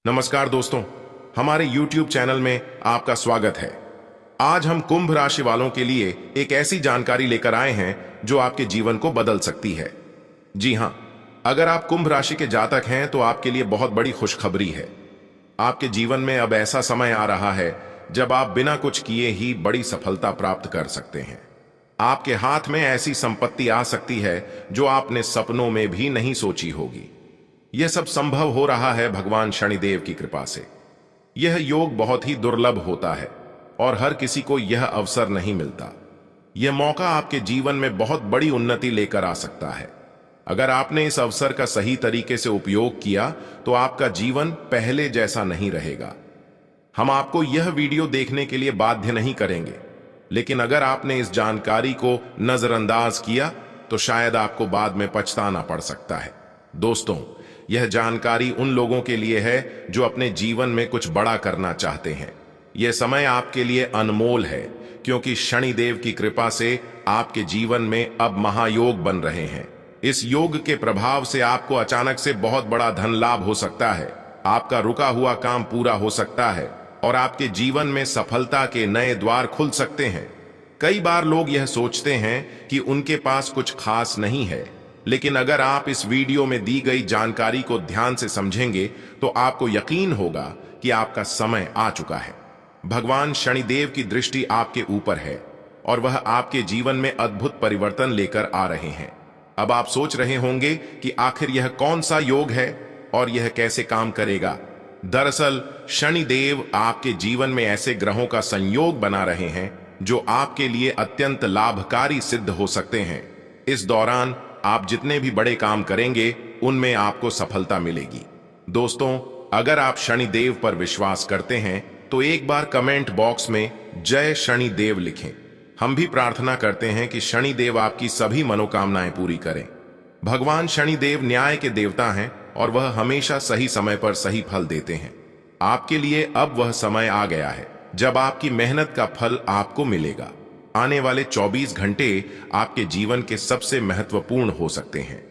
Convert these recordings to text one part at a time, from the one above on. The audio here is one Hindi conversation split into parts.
नमस्कार दोस्तों, हमारे YouTube चैनल में आपका स्वागत है। आज हम कुंभ राशि वालों के लिए एक ऐसी जानकारी लेकर आए हैं जो आपके जीवन को बदल सकती है। जी हां, अगर आप कुंभ राशि के जातक हैं तो आपके लिए बहुत बड़ी खुशखबरी है। आपके जीवन में अब ऐसा समय आ रहा है जब आप बिना कुछ किए ही बड़ी सफलता प्राप्त कर सकते हैं। आपके हाथ में ऐसी संपत्ति आ सकती है जो आपने सपनों में भी नहीं सोची होगी। यह सब संभव हो रहा है भगवान शनिदेव की कृपा से। यह योग बहुत ही दुर्लभ होता है और हर किसी को यह अवसर नहीं मिलता। यह मौका आपके जीवन में बहुत बड़ी उन्नति लेकर आ सकता है। अगर आपने इस अवसर का सही तरीके से उपयोग किया तो आपका जीवन पहले जैसा नहीं रहेगा। हम आपको यह वीडियो देखने के लिए बाध्य नहीं करेंगे, लेकिन अगर आपने इस जानकारी को नजरअंदाज किया तो शायद आपको बाद में पछताना पड़ सकता है। दोस्तों, यह जानकारी उन लोगों के लिए है जो अपने जीवन में कुछ बड़ा करना चाहते हैं। यह समय आपके लिए अनमोल है, क्योंकि शनिदेव की कृपा से आपके जीवन में अब महायोग बन रहे हैं। इस योग के प्रभाव से आपको अचानक से बहुत बड़ा धन लाभ हो सकता है, आपका रुका हुआ काम पूरा हो सकता है और आपके जीवन में सफलता के नए द्वार खुल सकते हैं। कई बार लोग यह सोचते हैं कि उनके पास कुछ खास नहीं है, लेकिन अगर आप इस वीडियो में दी गई जानकारी को ध्यान से समझेंगे तो आपको यकीन होगा कि आपका समय आ चुका है। भगवान शनिदेव की दृष्टि आपके ऊपर है और वह आपके जीवन में अद्भुत परिवर्तन लेकर आ रहे हैं। अब आप सोच रहे होंगे कि आखिर यह कौन सा योग है और यह कैसे काम करेगा। दरअसल शनिदेव आपके जीवन में ऐसे ग्रहों का संयोग बना रहे हैं जो आपके लिए अत्यंत लाभकारी सिद्ध हो सकते हैं। इस दौरान आप जितने भी बड़े काम करेंगे उनमें आपको सफलता मिलेगी। दोस्तों, अगर आप शनिदेव पर विश्वास करते हैं तो एक बार कमेंट बॉक्स में जय शनिदेव लिखें। हम भी प्रार्थना करते हैं कि शनिदेव आपकी सभी मनोकामनाएं पूरी करें। भगवान शनिदेव न्याय के देवता हैं और वह हमेशा सही समय पर सही फल देते हैं। आपके लिए अब वह समय आ गया है जब आपकी मेहनत का फल आपको मिलेगा। आने वाले 24 घंटे आपके जीवन के सबसे महत्वपूर्ण हो सकते हैं।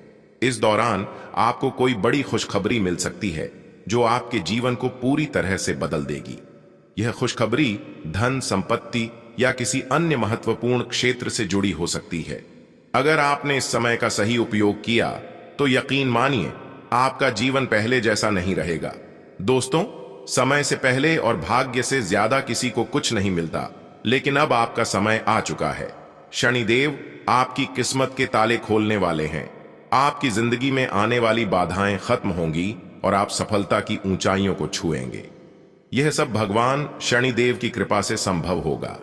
इस दौरान आपको कोई बड़ी खुशखबरी मिल सकती है जो आपके जीवन को पूरी तरह से बदल देगी। यह खुशखबरी धन, संपत्ति या किसी अन्य महत्वपूर्ण क्षेत्र से जुड़ी हो सकती है। अगर आपने इस समय का सही उपयोग किया तो यकीन मानिए आपका जीवन पहले जैसा नहीं रहेगा। दोस्तों, समय से पहले और भाग्य से ज्यादा किसी को कुछ नहीं मिलता, लेकिन अब आपका समय आ चुका है। शनिदेव आपकी किस्मत के ताले खोलने वाले हैं। आपकी जिंदगी में आने वाली बाधाएं खत्म होंगी और आप सफलता की ऊंचाइयों को छुएंगे। यह सब भगवान शनिदेव की कृपा से संभव होगा।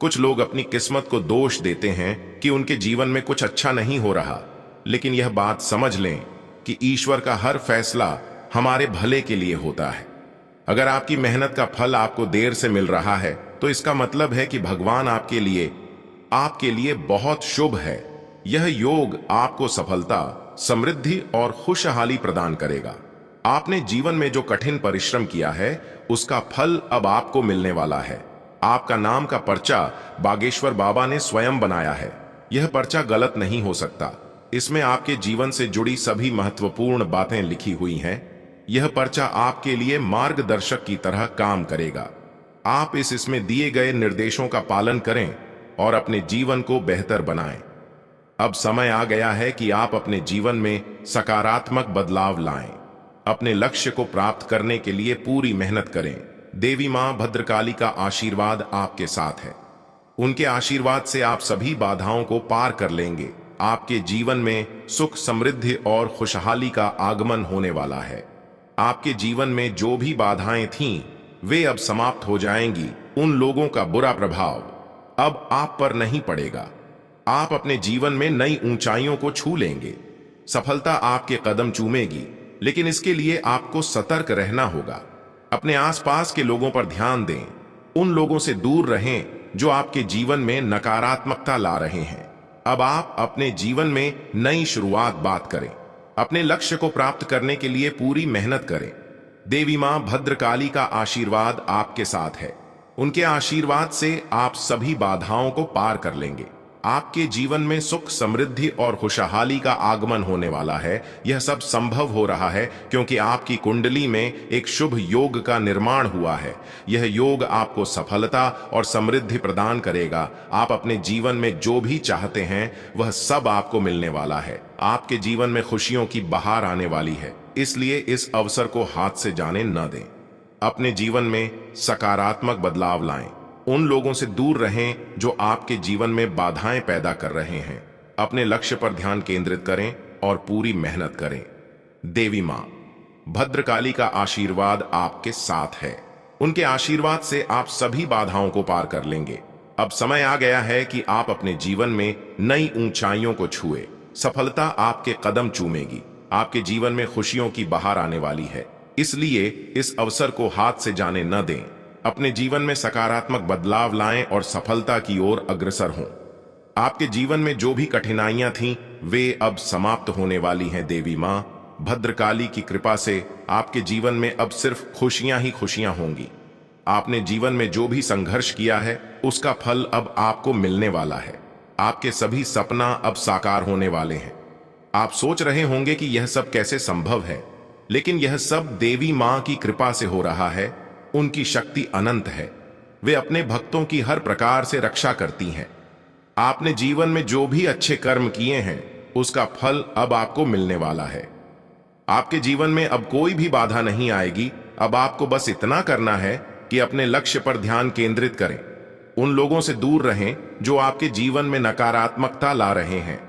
कुछ लोग अपनी किस्मत को दोष देते हैं कि उनके जीवन में कुछ अच्छा नहीं हो रहा, लेकिन यह बात समझ लें कि ईश्वर का हर फैसला हमारे भले के लिए होता है। अगर आपकी मेहनत का फल आपको देर से मिल रहा है तो इसका मतलब है कि भगवान आपके लिए बहुत शुभ है। यह योग आपको सफलता, समृद्धि और खुशहाली प्रदान करेगा। आपने जीवन में जो कठिन परिश्रम किया है उसका फल अब आपको मिलने वाला है। आपका नाम का पर्चा बागेश्वर बाबा ने स्वयं बनाया है। यह पर्चा गलत नहीं हो सकता। इसमें आपके जीवन से जुड़ी सभी महत्वपूर्ण बातें लिखी हुई हैं। यह पर्चा आपके लिए मार्गदर्शक की तरह काम करेगा। आप इसमें दिए गए निर्देशों का पालन करें और अपने जीवन को बेहतर बनाएं। अब समय आ गया है कि आप अपने जीवन में सकारात्मक बदलाव लाएं। अपने लक्ष्य को प्राप्त करने के लिए पूरी मेहनत करें। देवी मां भद्रकाली का आशीर्वाद आपके साथ है। उनके आशीर्वाद से आप सभी बाधाओं को पार कर लेंगे। आपके जीवन में सुख, समृद्धि और खुशहाली का आगमन होने वाला है। आपके जीवन में जो भी बाधाएं थीं वे अब समाप्त हो जाएंगी। उन लोगों का बुरा प्रभाव अब आप पर नहीं पड़ेगा। आप अपने जीवन में नई ऊंचाइयों को छू लेंगे। सफलता आपके कदम चूमेगी, लेकिन इसके लिए आपको सतर्क रहना होगा। अपने आसपास के लोगों पर ध्यान दें। उन लोगों से दूर रहें जो आपके जीवन में नकारात्मकता ला रहे हैं। अब आप अपने जीवन में नई शुरुआत बात करें। अपने लक्ष्य को प्राप्त करने के लिए पूरी मेहनत करें। देवी मां भद्रकाली का आशीर्वाद आपके साथ है। उनके आशीर्वाद से आप सभी बाधाओं को पार कर लेंगे। आपके जीवन में सुख, समृद्धि और खुशहाली का आगमन होने वाला है। यह सब संभव हो रहा है क्योंकि आपकी कुंडली में एक शुभ योग का निर्माण हुआ है। यह योग आपको सफलता और समृद्धि प्रदान करेगा। आप अपने जीवन में जो भी चाहते हैं वह सब आपको मिलने वाला है। आपके जीवन में खुशियों की बहार आने वाली है, इसलिए इस अवसर को हाथ से जाने न दें। अपने जीवन में सकारात्मक बदलाव लाएं। उन लोगों से दूर रहें जो आपके जीवन में बाधाएं पैदा कर रहे हैं। अपने लक्ष्य पर ध्यान केंद्रित करें और पूरी मेहनत करें। देवी मां भद्रकाली का आशीर्वाद आपके साथ है। उनके आशीर्वाद से आप सभी बाधाओं को पार कर लेंगे। अब समय आ गया है कि आप अपने जीवन में नई ऊंचाइयों को छुए। सफलता आपके कदम चूमेगी। आपके जीवन में खुशियों की बहार आने वाली है, इसलिए इस अवसर को हाथ से जाने न दें। अपने जीवन में सकारात्मक बदलाव लाएं और सफलता की ओर अग्रसर हों। आपके जीवन में जो भी कठिनाइयां थीं, वे अब समाप्त होने वाली हैं। देवी मां भद्रकाली की कृपा से आपके जीवन में अब सिर्फ खुशियां ही खुशियां होंगी। आपने जीवन में जो भी संघर्ष किया है उसका फल अब आपको मिलने वाला है। आपके सभी सपना अब साकार होने वाले हैं। आप सोच रहे होंगे कि यह सब कैसे संभव है, लेकिन यह सब देवी मां की कृपा से हो रहा है। उनकी शक्ति अनंत है। वे अपने भक्तों की हर प्रकार से रक्षा करती हैं। आपने जीवन में जो भी अच्छे कर्म किए हैं उसका फल अब आपको मिलने वाला है। आपके जीवन में अब कोई भी बाधा नहीं आएगी। अब आपको बस इतना करना है कि अपने लक्ष्य पर ध्यान केंद्रित करें। उन लोगों से दूर रहें जो आपके जीवन में नकारात्मकता ला रहे हैं।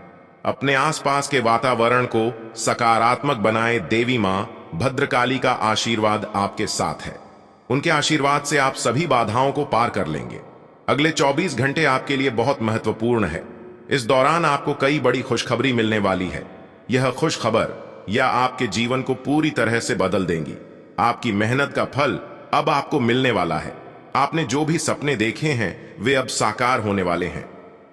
अपने आसपास के वातावरण को सकारात्मक बनाएं। देवी मां भद्रकाली का आशीर्वाद आपके साथ है। उनके आशीर्वाद से आप सभी बाधाओं को पार कर लेंगे। अगले 24 घंटे आपके लिए बहुत महत्वपूर्ण है। इस दौरान आपको कई बड़ी खुशखबरी मिलने वाली है। यह खुश खबर या आपके जीवन को पूरी तरह से बदल देंगी। आपकी मेहनत का फल अब आपको मिलने वाला है। आपने जो भी सपने देखे हैं वे अब साकार होने वाले हैं।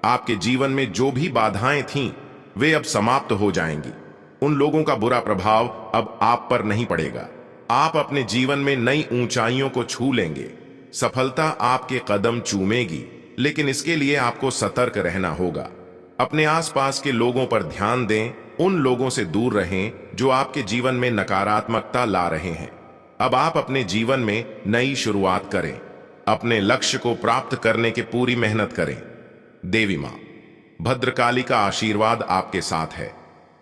आपके जीवन में जो भी बाधाएं थीं वे अब समाप्त हो जाएंगी। उन लोगों का बुरा प्रभाव अब आप पर नहीं पड़ेगा। आप अपने जीवन में नई ऊंचाइयों को छू लेंगे। सफलता आपके कदम चूमेगी, लेकिन इसके लिए आपको सतर्क रहना होगा। अपने आसपास के लोगों पर ध्यान दें। उन लोगों से दूर रहें जो आपके जीवन में नकारात्मकता ला रहे हैं। अब आप अपने जीवन में नई शुरुआत करें। अपने लक्ष्य को प्राप्त करने की पूरी मेहनत करें। देवी मां भद्रकाली का आशीर्वाद आपके साथ है।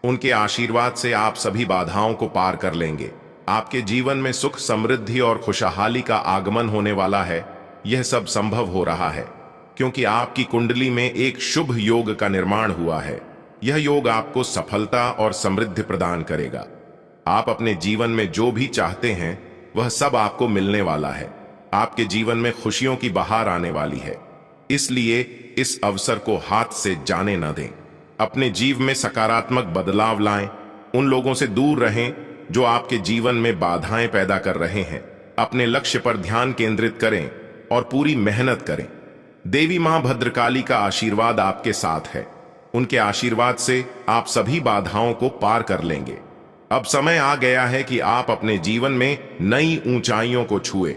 उनके आशीर्वाद से आप सभी बाधाओं को पार कर लेंगे। आपके जीवन में सुख, समृद्धि और खुशहाली का आगमन होने वाला है। यह सब संभव हो रहा है क्योंकि आपकी कुंडली में एक शुभ योग का निर्माण हुआ है। यह योग आपको सफलता और समृद्धि प्रदान करेगा। आप अपने जीवन में जो भी चाहते हैं वह सब आपको मिलने वाला है। आपके जीवन में खुशियों की बहार आने वाली है, इसलिए इस अवसर को हाथ से जाने न दें। अपने जीवन में सकारात्मक बदलाव लाएं। उन लोगों से दूर रहें जो आपके जीवन में बाधाएं पैदा कर रहे हैं। अपने लक्ष्य पर ध्यान केंद्रित करें और पूरी मेहनत करें। देवी मां भद्रकाली का आशीर्वाद आपके साथ है। उनके आशीर्वाद से आप सभी बाधाओं को पार कर लेंगे। अब समय आ गया है कि आप अपने जीवन में नई ऊंचाइयों को छुए।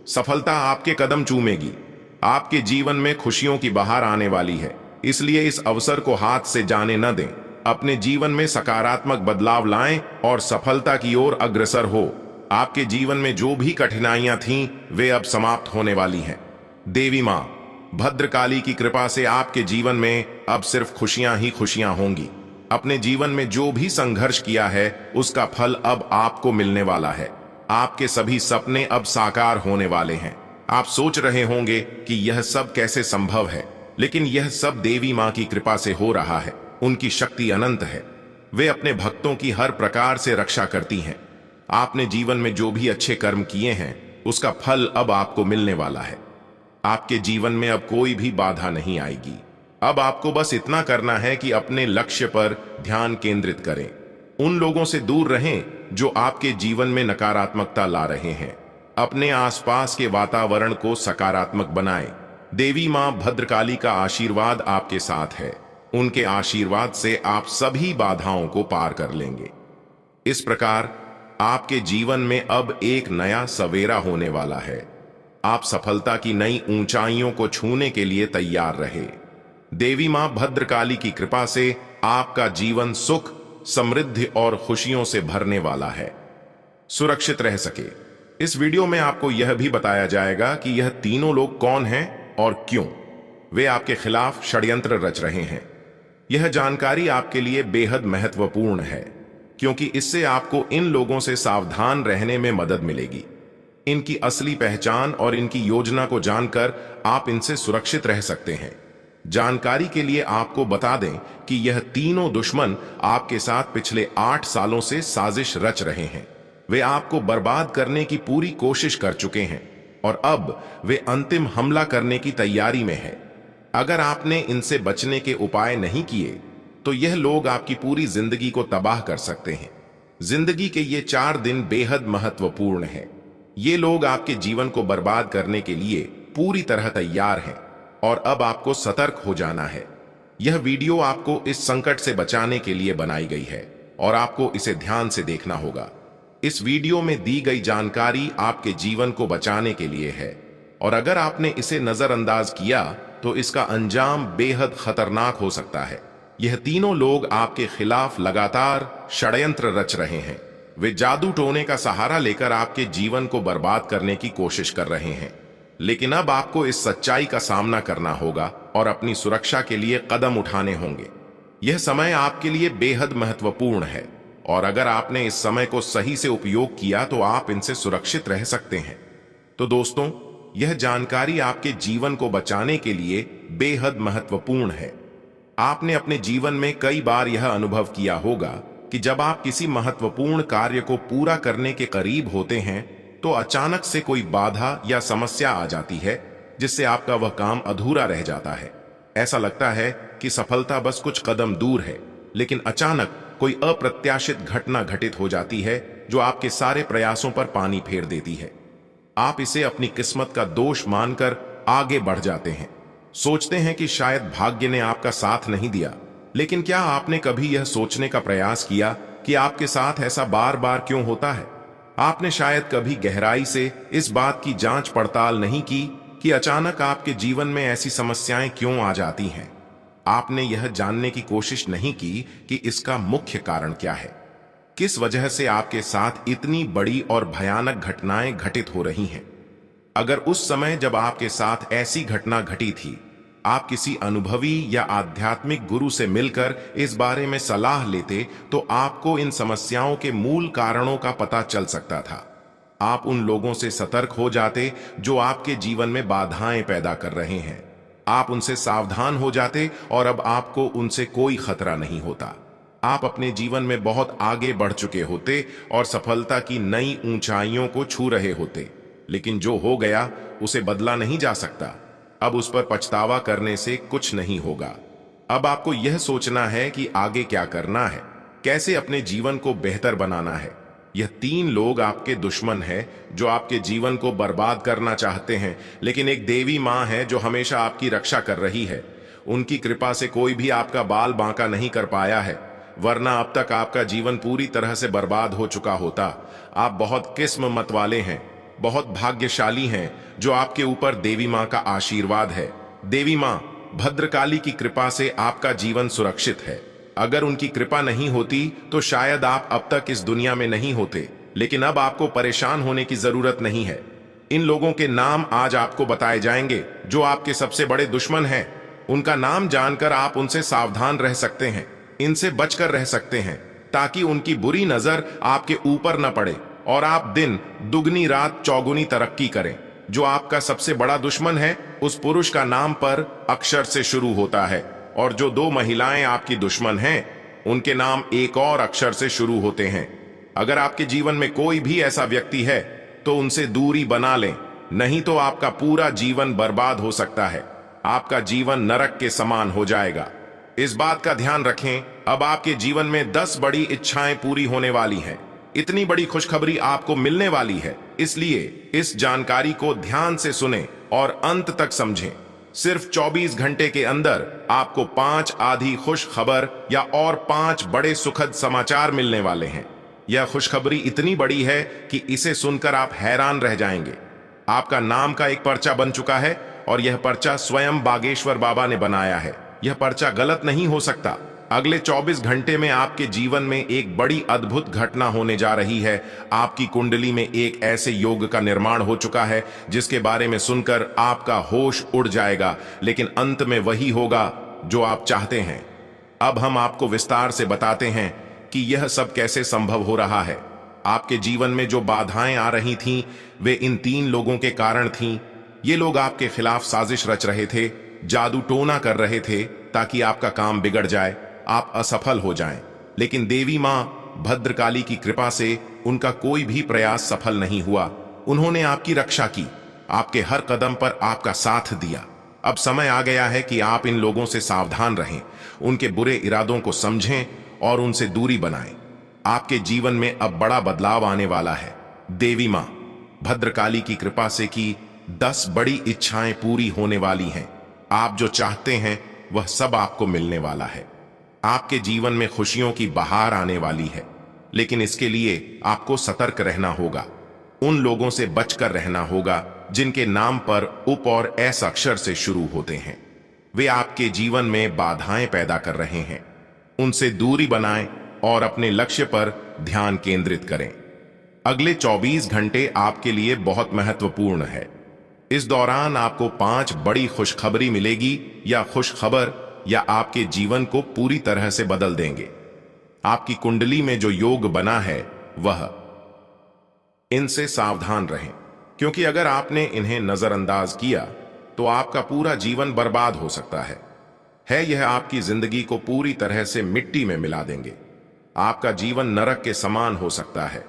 सफलता आपके कदम चूमेगी। आपके जीवन में खुशियों की बहार आने वाली है, इसलिए इस अवसर को हाथ से जाने न दें। अपने जीवन में सकारात्मक बदलाव लाएं और सफलता की ओर अग्रसर हो। आपके जीवन में जो भी कठिनाइयां थीं वे अब समाप्त होने वाली हैं। देवी मां भद्रकाली की कृपा से आपके जीवन में अब सिर्फ खुशियां ही खुशियां होंगी। अपने जीवन में जो भी संघर्ष किया है उसका फल अब आपको मिलने वाला है। आपके सभी सपने अब साकार होने वाले हैं। आप सोच रहे होंगे कि यह सब कैसे संभव है, लेकिन यह सब देवी मां की कृपा से हो रहा है। उनकी शक्ति अनंत है। वे अपने भक्तों की हर प्रकार से रक्षा करती हैं। आपने जीवन में जो भी अच्छे कर्म किए हैं उसका फल अब आपको मिलने वाला है। आपके जीवन में अब कोई भी बाधा नहीं आएगी। अब आपको बस इतना करना है कि अपने लक्ष्य पर ध्यान केंद्रित करें। उन लोगों से दूर रहें जो आपके जीवन में नकारात्मकता ला रहे हैं। अपने आसपास के वातावरण को सकारात्मक बनाएं। देवी मां भद्रकाली का आशीर्वाद आपके साथ है। उनके आशीर्वाद से आप सभी बाधाओं को पार कर लेंगे। इस प्रकार आपके जीवन में अब एक नया सवेरा होने वाला है। आप सफलता की नई ऊंचाइयों को छूने के लिए तैयार रहे। देवी मां भद्रकाली की कृपा से आपका जीवन सुख, समृद्धि और खुशियों से भरने वाला है। सुरक्षित रह सके, इस वीडियो में आपको यह भी बताया जाएगा कि यह तीनों लोग कौन हैं और क्यों वे आपके खिलाफ षड्यंत्र रच रहे हैं। यह जानकारी आपके लिए बेहद महत्वपूर्ण है, क्योंकि इससे आपको इन लोगों से सावधान रहने में मदद मिलेगी। इनकी असली पहचान और इनकी योजना को जानकर आप इनसे सुरक्षित रह सकते हैं। जानकारी के लिए आपको बता दें कि यह तीनों दुश्मन आपके साथ पिछले 8 सालों से साजिश रच रहे हैं। वे आपको बर्बाद करने की पूरी कोशिश कर चुके हैं और अब वे अंतिम हमला करने की तैयारी में हैं। अगर आपने इनसे बचने के उपाय नहीं किए तो यह लोग आपकी पूरी जिंदगी को तबाह कर सकते हैं। जिंदगी के ये 4 दिन बेहद महत्वपूर्ण हैं। ये लोग आपके जीवन को बर्बाद करने के लिए पूरी तरह तैयार हैं और अब आपको सतर्क हो जाना है। यह वीडियो आपको इस संकट से बचाने के लिए बनाई गई है और आपको इसे ध्यान से देखना होगा। इस वीडियो में दी गई जानकारी आपके जीवन को बचाने के लिए है और अगर आपने इसे नजरअंदाज किया तो इसका अंजाम बेहद खतरनाक हो सकता है। यह तीनों लोग आपके खिलाफ लगातार षड्यंत्र रच रहे हैं। वे जादू टोने का सहारा लेकर आपके जीवन को बर्बाद करने की कोशिश कर रहे हैं। लेकिन अब आपको इस सच्चाई का सामना करना होगा और अपनी सुरक्षा के लिए कदम उठाने होंगे। यह समय आपके लिए बेहद महत्वपूर्ण है और अगर आपने इस समय को सही से उपयोग किया तो आप इनसे सुरक्षित रह सकते हैं। तो दोस्तों, यह जानकारी आपके जीवन को बचाने के लिए बेहद महत्वपूर्ण है। आपने अपने जीवन में कई बार यह अनुभव किया होगा कि जब आप किसी महत्वपूर्ण कार्य को पूरा करने के करीब होते हैं तो अचानक से कोई बाधा या समस्या आ जाती है जिससे आपका वह काम अधूरा रह जाता है। ऐसा लगता है कि सफलता बस कुछ कदम दूर है, लेकिन अचानक कोई अप्रत्याशित घटना घटित हो जाती है जो आपके सारे प्रयासों पर पानी फेर देती है। आप इसे अपनी किस्मत का दोष मानकर आगे बढ़ जाते हैं। सोचते हैं कि शायद भाग्य ने आपका साथ नहीं दिया। लेकिन क्या आपने कभी यह सोचने का प्रयास किया कि आपके साथ ऐसा बार बार क्यों होता है? आपने शायद कभी गहराई से इस बात की जांच पड़ताल नहीं की कि अचानक आपके जीवन में ऐसी समस्याएं क्यों आ जाती हैं। आपने यह जानने की कोशिश नहीं की कि इसका मुख्य कारण क्या है। किस वजह से आपके साथ इतनी बड़ी और भयानक घटनाएं घटित हो रही हैं। अगर उस समय जब आपके साथ ऐसी घटना घटी थी आप किसी अनुभवी या आध्यात्मिक गुरु से मिलकर इस बारे में सलाह लेते तो आपको इन समस्याओं के मूल कारणों का पता चल सकता था। आप उन लोगों से सतर्क हो जाते जो आपके जीवन में बाधाएं पैदा कर रहे हैं। आप उनसे सावधान हो जाते और अब आपको उनसे कोई खतरा नहीं होता। आप अपने जीवन में बहुत आगे बढ़ चुके होते और सफलता की नई ऊंचाइयों को छू रहे होते। लेकिन जो हो गया उसे बदला नहीं जा सकता। अब उस पर पछतावा करने से कुछ नहीं होगा। अब आपको यह सोचना है कि आगे क्या करना है, कैसे अपने जीवन को बेहतर बनाना है। यह 3 लोग आपके दुश्मन हैं जो आपके जीवन को बर्बाद करना चाहते हैं, लेकिन एक देवी मां है जो हमेशा आपकी रक्षा कर रही है। उनकी कृपा से कोई भी आपका बाल बांका नहीं कर पाया है, वरना अब तक आपका जीवन पूरी तरह से बर्बाद हो चुका होता। आप बहुत किस्मत वाले हैं, बहुत भाग्यशाली हैं जो आपके ऊपर देवी मां का आशीर्वाद है। देवी मां भद्रकाली की कृपा से आपका जीवन सुरक्षित है। अगर उनकी कृपा नहीं होती तो शायद आप अब तक इस दुनिया में नहीं होते। लेकिन अब आपको परेशान होने की जरूरत नहीं है। इन लोगों के नाम आज आपको बताए जाएंगे जो आपके सबसे बड़े दुश्मन हैं। उनका नाम जानकर आप उनसे सावधान रह सकते हैं, इनसे बचकर रह सकते हैं, ताकि उनकी बुरी नजर आपके ऊपर न पड़े और आप दिन दुगनी रात चौगुनी तरक्की करें। जो आपका सबसे बड़ा दुश्मन है उस पुरुष का नाम पर अक्षर से शुरू होता है और जो 2 महिलाएं आपकी दुश्मन हैं उनके नाम एक और अक्षर से शुरू होते हैं। अगर आपके जीवन में कोई भी ऐसा व्यक्ति है तो उनसे दूरी बना लें, नहीं तो आपका पूरा जीवन बर्बाद हो सकता है। आपका जीवन नरक के समान हो जाएगा। इस बात का ध्यान रखें, अब आपके जीवन में 10 बड़ी इच्छाएं पूरी होने वाली हैं। इतनी बड़ी खुशखबरी आपको मिलने वाली है, इसलिए इस जानकारी को ध्यान से सुनें और अंत तक समझें। सिर्फ 24 घंटे के अंदर आपको 5 आधी खुश खबर या और 5 बड़े सुखद समाचार मिलने वाले हैं। यह खुशखबरी इतनी बड़ी है कि इसे सुनकर आप हैरान रह जाएंगे। आपका नाम का एक पर्चा बन चुका है और यह पर्चा स्वयं बागेश्वर बाबा ने बनाया है। यह पर्चा गलत नहीं हो सकता। अगले 24 घंटे में आपके जीवन में एक बड़ी अद्भुत घटना होने जा रही है। आपकी कुंडली में एक ऐसे योग का निर्माण हो चुका है जिसके बारे में सुनकर आपका होश उड़ जाएगा, लेकिन अंत में वही होगा जो आप चाहते हैं। अब हम आपको विस्तार से बताते हैं कि यह सब कैसे संभव हो रहा है। आपके जीवन में जो बाधाएं आ रही थीं, वे इन 3 लोगों के कारण थीं। ये लोग आपके खिलाफ साजिश रच रहे थे, जादू टोना कर रहे थे ताकि आपका काम बिगड़ जाए, आप असफल हो जाएं। लेकिन देवी मां भद्रकाली की कृपा से उनका कोई भी प्रयास सफल नहीं हुआ। उन्होंने आपकी रक्षा की, आपके हर कदम पर आपका साथ दिया। अब समय आ गया है कि आप इन लोगों से सावधान रहें, उनके बुरे इरादों को समझें और उनसे दूरी बनाएं। आपके जीवन में अब बड़ा बदलाव आने वाला है। देवी मां भद्रकाली की कृपा से की 10 बड़ी इच्छाएं पूरी होने वाली हैं। आप जो चाहते हैं वह सब आपको मिलने वाला है। आपके जीवन में खुशियों की बहार आने वाली है, लेकिन इसके लिए आपको सतर्क रहना होगा। उन लोगों से बचकर रहना होगा जिनके नाम पर उप और एस अक्षर से शुरू होते हैं। वे आपके जीवन में बाधाएं पैदा कर रहे हैं। उनसे दूरी बनाएं और अपने लक्ष्य पर ध्यान केंद्रित करें। अगले 24 घंटे आपके लिए बहुत महत्वपूर्ण है। इस दौरान आपको 5 बड़ी खुशखबरी मिलेगी, या खुशखबर या आपके जीवन को पूरी तरह से बदल देंगे। आपकी कुंडली में जो योग बना है वह, इनसे सावधान रहें, क्योंकि अगर आपने इन्हें नजरअंदाज किया तो आपका पूरा जीवन बर्बाद हो सकता है। यह आपकी जिंदगी को पूरी तरह से मिट्टी में मिला देंगे। आपका जीवन नरक के समान हो सकता है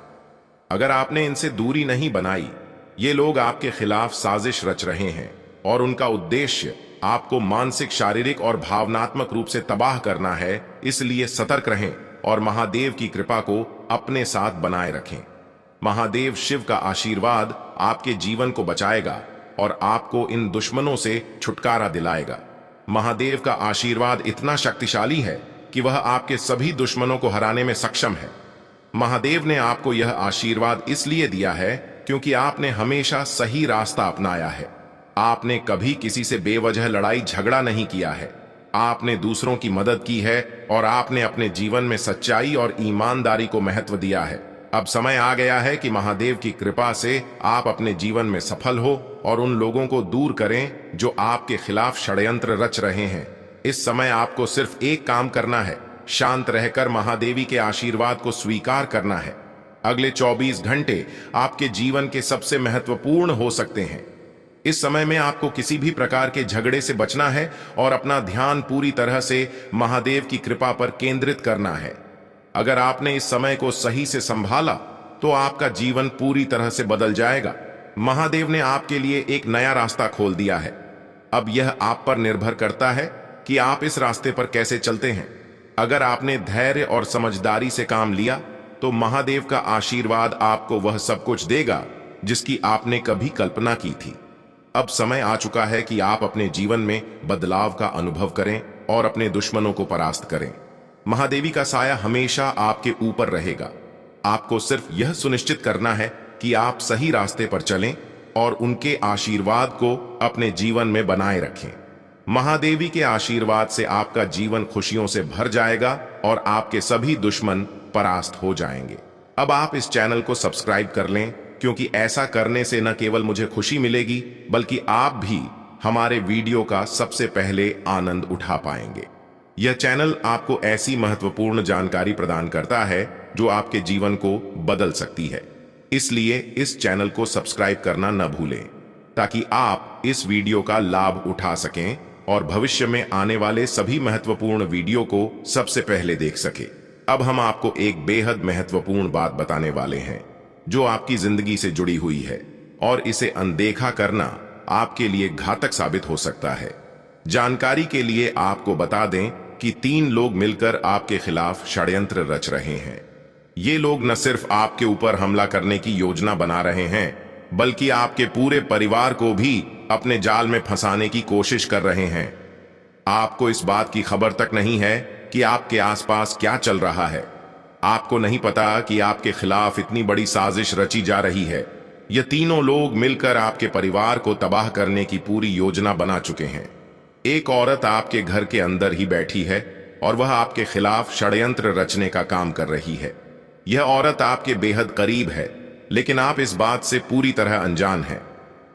अगर आपने इनसे दूरी नहीं बनाई। ये लोग आपके खिलाफ साजिश रच रहे हैं और उनका उद्देश्य आपको मानसिक, शारीरिक और भावनात्मक रूप से तबाह करना है। इसलिए सतर्क रहें और महादेव की कृपा को अपने साथ बनाए रखें। महादेव शिव का आशीर्वाद आपके जीवन को बचाएगा और आपको इन दुश्मनों से छुटकारा दिलाएगा। महादेव का आशीर्वाद इतना शक्तिशाली है कि वह आपके सभी दुश्मनों को हराने में सक्षम है। महादेव ने आपको यह आशीर्वाद इसलिए दिया है क्योंकि आपने हमेशा सही रास्ता अपनाया है। आपने कभी किसी से बेवजह लड़ाई झगड़ा नहीं किया है। आपने दूसरों की मदद की है और आपने अपने जीवन में सच्चाई और ईमानदारी को महत्व दिया है। अब समय आ गया है कि महादेव की कृपा से आप अपने जीवन में सफल हो और उन लोगों को दूर करें जो आपके खिलाफ षड्यंत्र रच रहे हैं। इस समय आपको सिर्फ एक काम करना है, शांत रहकर महादेवी के आशीर्वाद को स्वीकार करना है। अगले 24 घंटे आपके जीवन के सबसे महत्वपूर्ण हो सकते हैं। इस समय में आपको किसी भी प्रकार के झगड़े से बचना है और अपना ध्यान पूरी तरह से महादेव की कृपा पर केंद्रित करना है। अगर आपने इस समय को सही से संभाला तो आपका जीवन पूरी तरह से बदल जाएगा। महादेव ने आपके लिए एक नया रास्ता खोल दिया है। अब यह आप पर निर्भर करता है कि आप इस रास्ते पर कैसे चलते हैं। अगर आपने धैर्य और समझदारी से काम लिया तो महादेव का आशीर्वाद आपको वह सब कुछ देगा जिसकी आपने कभी कल्पना की थी। अब समय आ चुका है कि आप अपने जीवन में बदलाव का अनुभव करें और अपने दुश्मनों को परास्त करें। महादेवी का साया हमेशा आपके ऊपर रहेगा। आपको सिर्फ यह सुनिश्चित करना है कि आप सही रास्ते पर चलें और उनके आशीर्वाद को अपने जीवन में बनाए रखें। महादेवी के आशीर्वाद से आपका जीवन खुशियों से भर जाएगा और आपके सभी दुश्मन परास्त हो जाएंगे। अब आप इस चैनल को सब्सक्राइब कर लें, क्योंकि ऐसा करने से न केवल मुझे खुशी मिलेगी बल्कि आप भी हमारे वीडियो का सबसे पहले आनंद उठा पाएंगे। यह चैनल आपको ऐसी महत्वपूर्ण जानकारी प्रदान करता है जो आपके जीवन को बदल सकती है। इसलिए इस चैनल को सब्सक्राइब करना न भूलें ताकि आप इस वीडियो का लाभ उठा सकें और भविष्य में आने वाले सभी महत्वपूर्ण वीडियो को सबसे पहले देख सके। अब हम आपको एक बेहद महत्वपूर्ण बात बताने वाले हैं जो आपकी जिंदगी से जुड़ी हुई है और इसे अनदेखा करना आपके लिए घातक साबित हो सकता है। जानकारी के लिए आपको बता दें कि 3 लोग मिलकर आपके खिलाफ षड्यंत्र रच रहे हैं। ये लोग न सिर्फ आपके ऊपर हमला करने की योजना बना रहे हैं बल्कि आपके पूरे परिवार को भी अपने जाल में फंसाने की कोशिश कर रहे हैं। आपको इस बात की खबर तक नहीं है कि आपके आसपास क्या चल रहा है। आपको नहीं पता कि आपके खिलाफ इतनी बड़ी साजिश रची जा रही है। ये तीनों लोग मिलकर आपके परिवार को तबाह करने की पूरी योजना बना चुके हैं। एक औरत आपके घर के अंदर ही बैठी है और वह आपके खिलाफ षड्यंत्र रचने का काम कर रही है। यह औरत आपके बेहद करीब है, लेकिन आप इस बात से पूरी तरह अनजान हैं।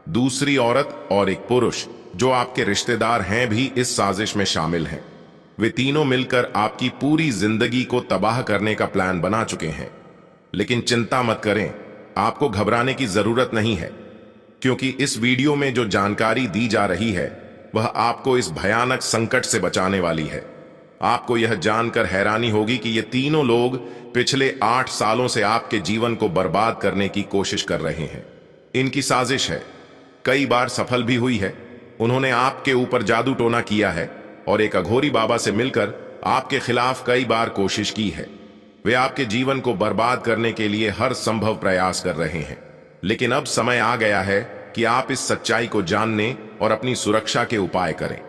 दूसरी औरत और एक पुरुष जो आपके रिश्तेदार हैं भी इस साजिश में शामिल हैं। वे तीनों मिलकर आपकी पूरी जिंदगी को तबाह करने का प्लान बना चुके हैं। लेकिन चिंता मत करें, आपको घबराने की जरूरत नहीं है, क्योंकि इस वीडियो में जो जानकारी दी जा रही है वह आपको इस भयानक संकट से बचाने वाली है। आपको यह जानकर हैरानी होगी कि ये तीनों लोग पिछले 8 सालों से आपके जीवन को बर्बाद करने की कोशिश कर रहे हैं। इनकी साजिश है, कई बार सफल भी हुई है। उन्होंने आपके ऊपर जादू टोना किया है और एक अघोरी बाबा से मिलकर आपके खिलाफ कई बार कोशिश की है। वे आपके जीवन को बर्बाद करने के लिए हर संभव प्रयास कर रहे हैं। लेकिन अब समय आ गया है कि आप इस सच्चाई को जानने और अपनी सुरक्षा के उपाय करें।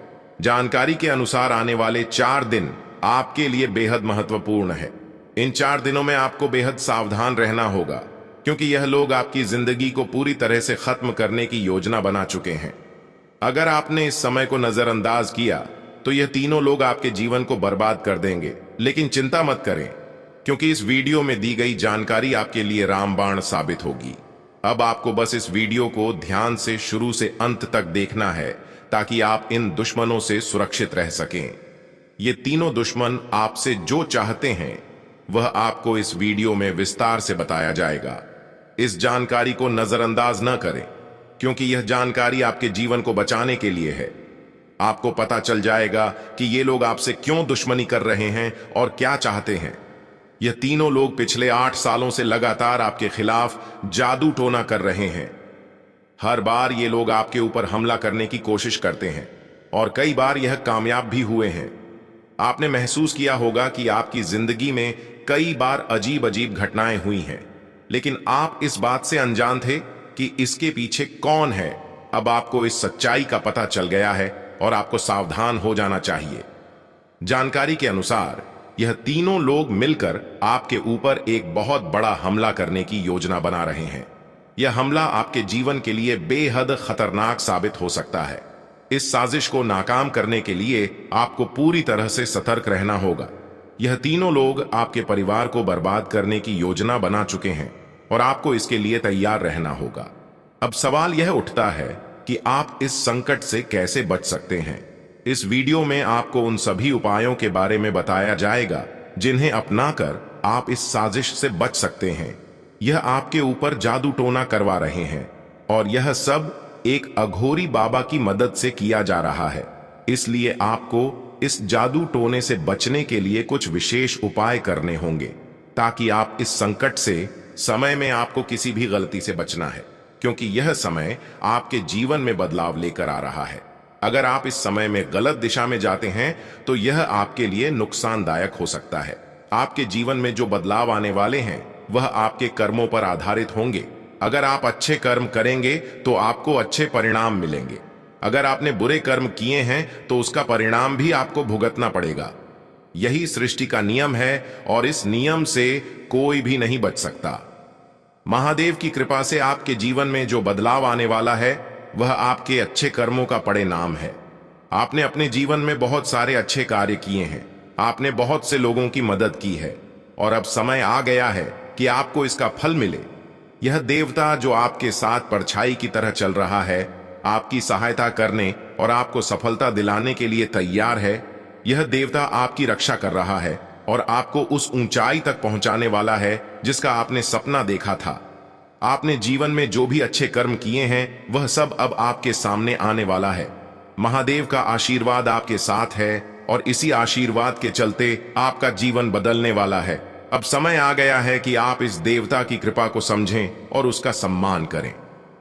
जानकारी के अनुसार आने वाले 4 दिन आपके लिए बेहद महत्वपूर्ण है। इन 4 दिनों में आपको बेहद सावधान रहना होगा, क्योंकि यह लोग आपकी जिंदगी को पूरी तरह से खत्म करने की योजना बना चुके हैं। अगर आपने इस समय को नजरअंदाज किया तो यह तीनों लोग आपके जीवन को बर्बाद कर देंगे। लेकिन चिंता मत करें, क्योंकि इस वीडियो में दी गई जानकारी आपके लिए रामबाण साबित होगी। अब आपको बस इस वीडियो को ध्यान से शुरू से अंत तक देखना है, ताकि आप इन दुश्मनों से सुरक्षित रह सकें। ये तीनों दुश्मन आपसे जो चाहते हैं वह आपको इस वीडियो में विस्तार से बताया जाएगा। इस जानकारी को नजरअंदाज न करें, क्योंकि यह जानकारी आपके जीवन को बचाने के लिए है। आपको पता चल जाएगा कि ये लोग आपसे क्यों दुश्मनी कर रहे हैं और क्या चाहते हैं। यह तीनों लोग पिछले 8 सालों से लगातार आपके खिलाफ जादू टोना कर रहे हैं। हर बार ये लोग आपके ऊपर हमला करने की कोशिश करते हैं और कई बार यह कामयाब भी हुए हैं। आपने महसूस किया होगा कि आपकी जिंदगी में कई बार अजीब अजीब घटनाएं हुई हैं, लेकिन आप इस बात से अनजान थे कि इसके पीछे कौन है। अब आपको इस सच्चाई का पता चल गया है और आपको सावधान हो जाना चाहिए। जानकारी के अनुसार यह तीनों लोग मिलकर आपके ऊपर एक बहुत बड़ा हमला करने की योजना बना रहे हैं। यह हमला आपके जीवन के लिए बेहद खतरनाक साबित हो सकता है। इस साजिश को नाकाम करने के लिए आपको पूरी तरह से सतर्क रहना होगा। यह तीनों लोग आपके परिवार को बर्बाद करने की योजना बना चुके हैं और आपको इसके लिए तैयार रहना होगा। अब सवाल यह उठता है कि आप इस संकट से कैसे बच सकते हैं। इस वीडियो में आपको उन सभी उपायों के बारे में बताया जाएगा जिन्हें अपनाकर आप इस साजिश से बच सकते हैं। यह आपके ऊपर जादू टोना करवा रहे हैं और यह सब एक अघोरी बाबा की मदद से किया जा रहा है। इसलिए आपको इस जादू टोने से बचने के लिए कुछ विशेष उपाय करने होंगे, ताकि आप इस संकट से समय में आपको किसी भी गलती से बचना है, क्योंकि यह समय आपके जीवन में बदलाव लेकर आ रहा है। अगर आप इस समय में गलत दिशा में जाते हैं तो यह आपके लिए नुकसानदायक हो सकता है। आपके जीवन में जो बदलाव आने वाले हैं वह आपके कर्मों पर आधारित होंगे। अगर आप अच्छे कर्म करेंगे तो आपको अच्छे परिणाम मिलेंगे। अगर आपने बुरे कर्म किए हैं तो उसका परिणाम भी आपको भुगतना पड़ेगा। यही सृष्टि का नियम है और इस नियम से कोई भी नहीं बच सकता। महादेव की कृपा से आपके जीवन में जो बदलाव आने वाला है वह आपके अच्छे कर्मों का परिणाम है। आपने अपने जीवन में बहुत सारे अच्छे कार्य किए हैं, आपने बहुत से लोगों की मदद की है और अब समय आ गया है कि आपको इसका फल मिले। यह देवता जो आपके साथ परछाई की तरह चल रहा है, आपकी सहायता करने और आपको सफलता दिलाने के लिए तैयार है। यह देवता आपकी रक्षा कर रहा है और आपको उस ऊंचाई तक पहुंचाने वाला है जिसका आपने सपना देखा था। आपने जीवन में जो भी अच्छे कर्म किए हैं वह सब अब आपके सामने आने वाला है। महादेव का आशीर्वाद आपके साथ है और इसी आशीर्वाद के चलते आपका जीवन बदलने वाला है। अब समय आ गया है कि आप इस देवता की कृपा को समझें और उसका सम्मान करें।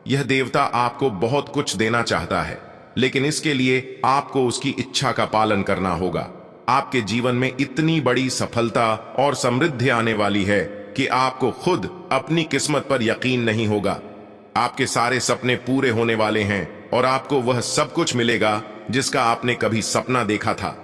यह देवता आपको बहुत कुछ देना चाहता है, लेकिन इसके लिए आपको उसकी इच्छा का पालन करना होगा। आपके जीवन में इतनी बड़ी सफलता और समृद्धि आने वाली है कि आपको खुद अपनी किस्मत पर यकीन नहीं होगा। आपके सारे सपने पूरे होने वाले हैं और आपको वह सब कुछ मिलेगा जिसका आपने कभी सपना देखा था।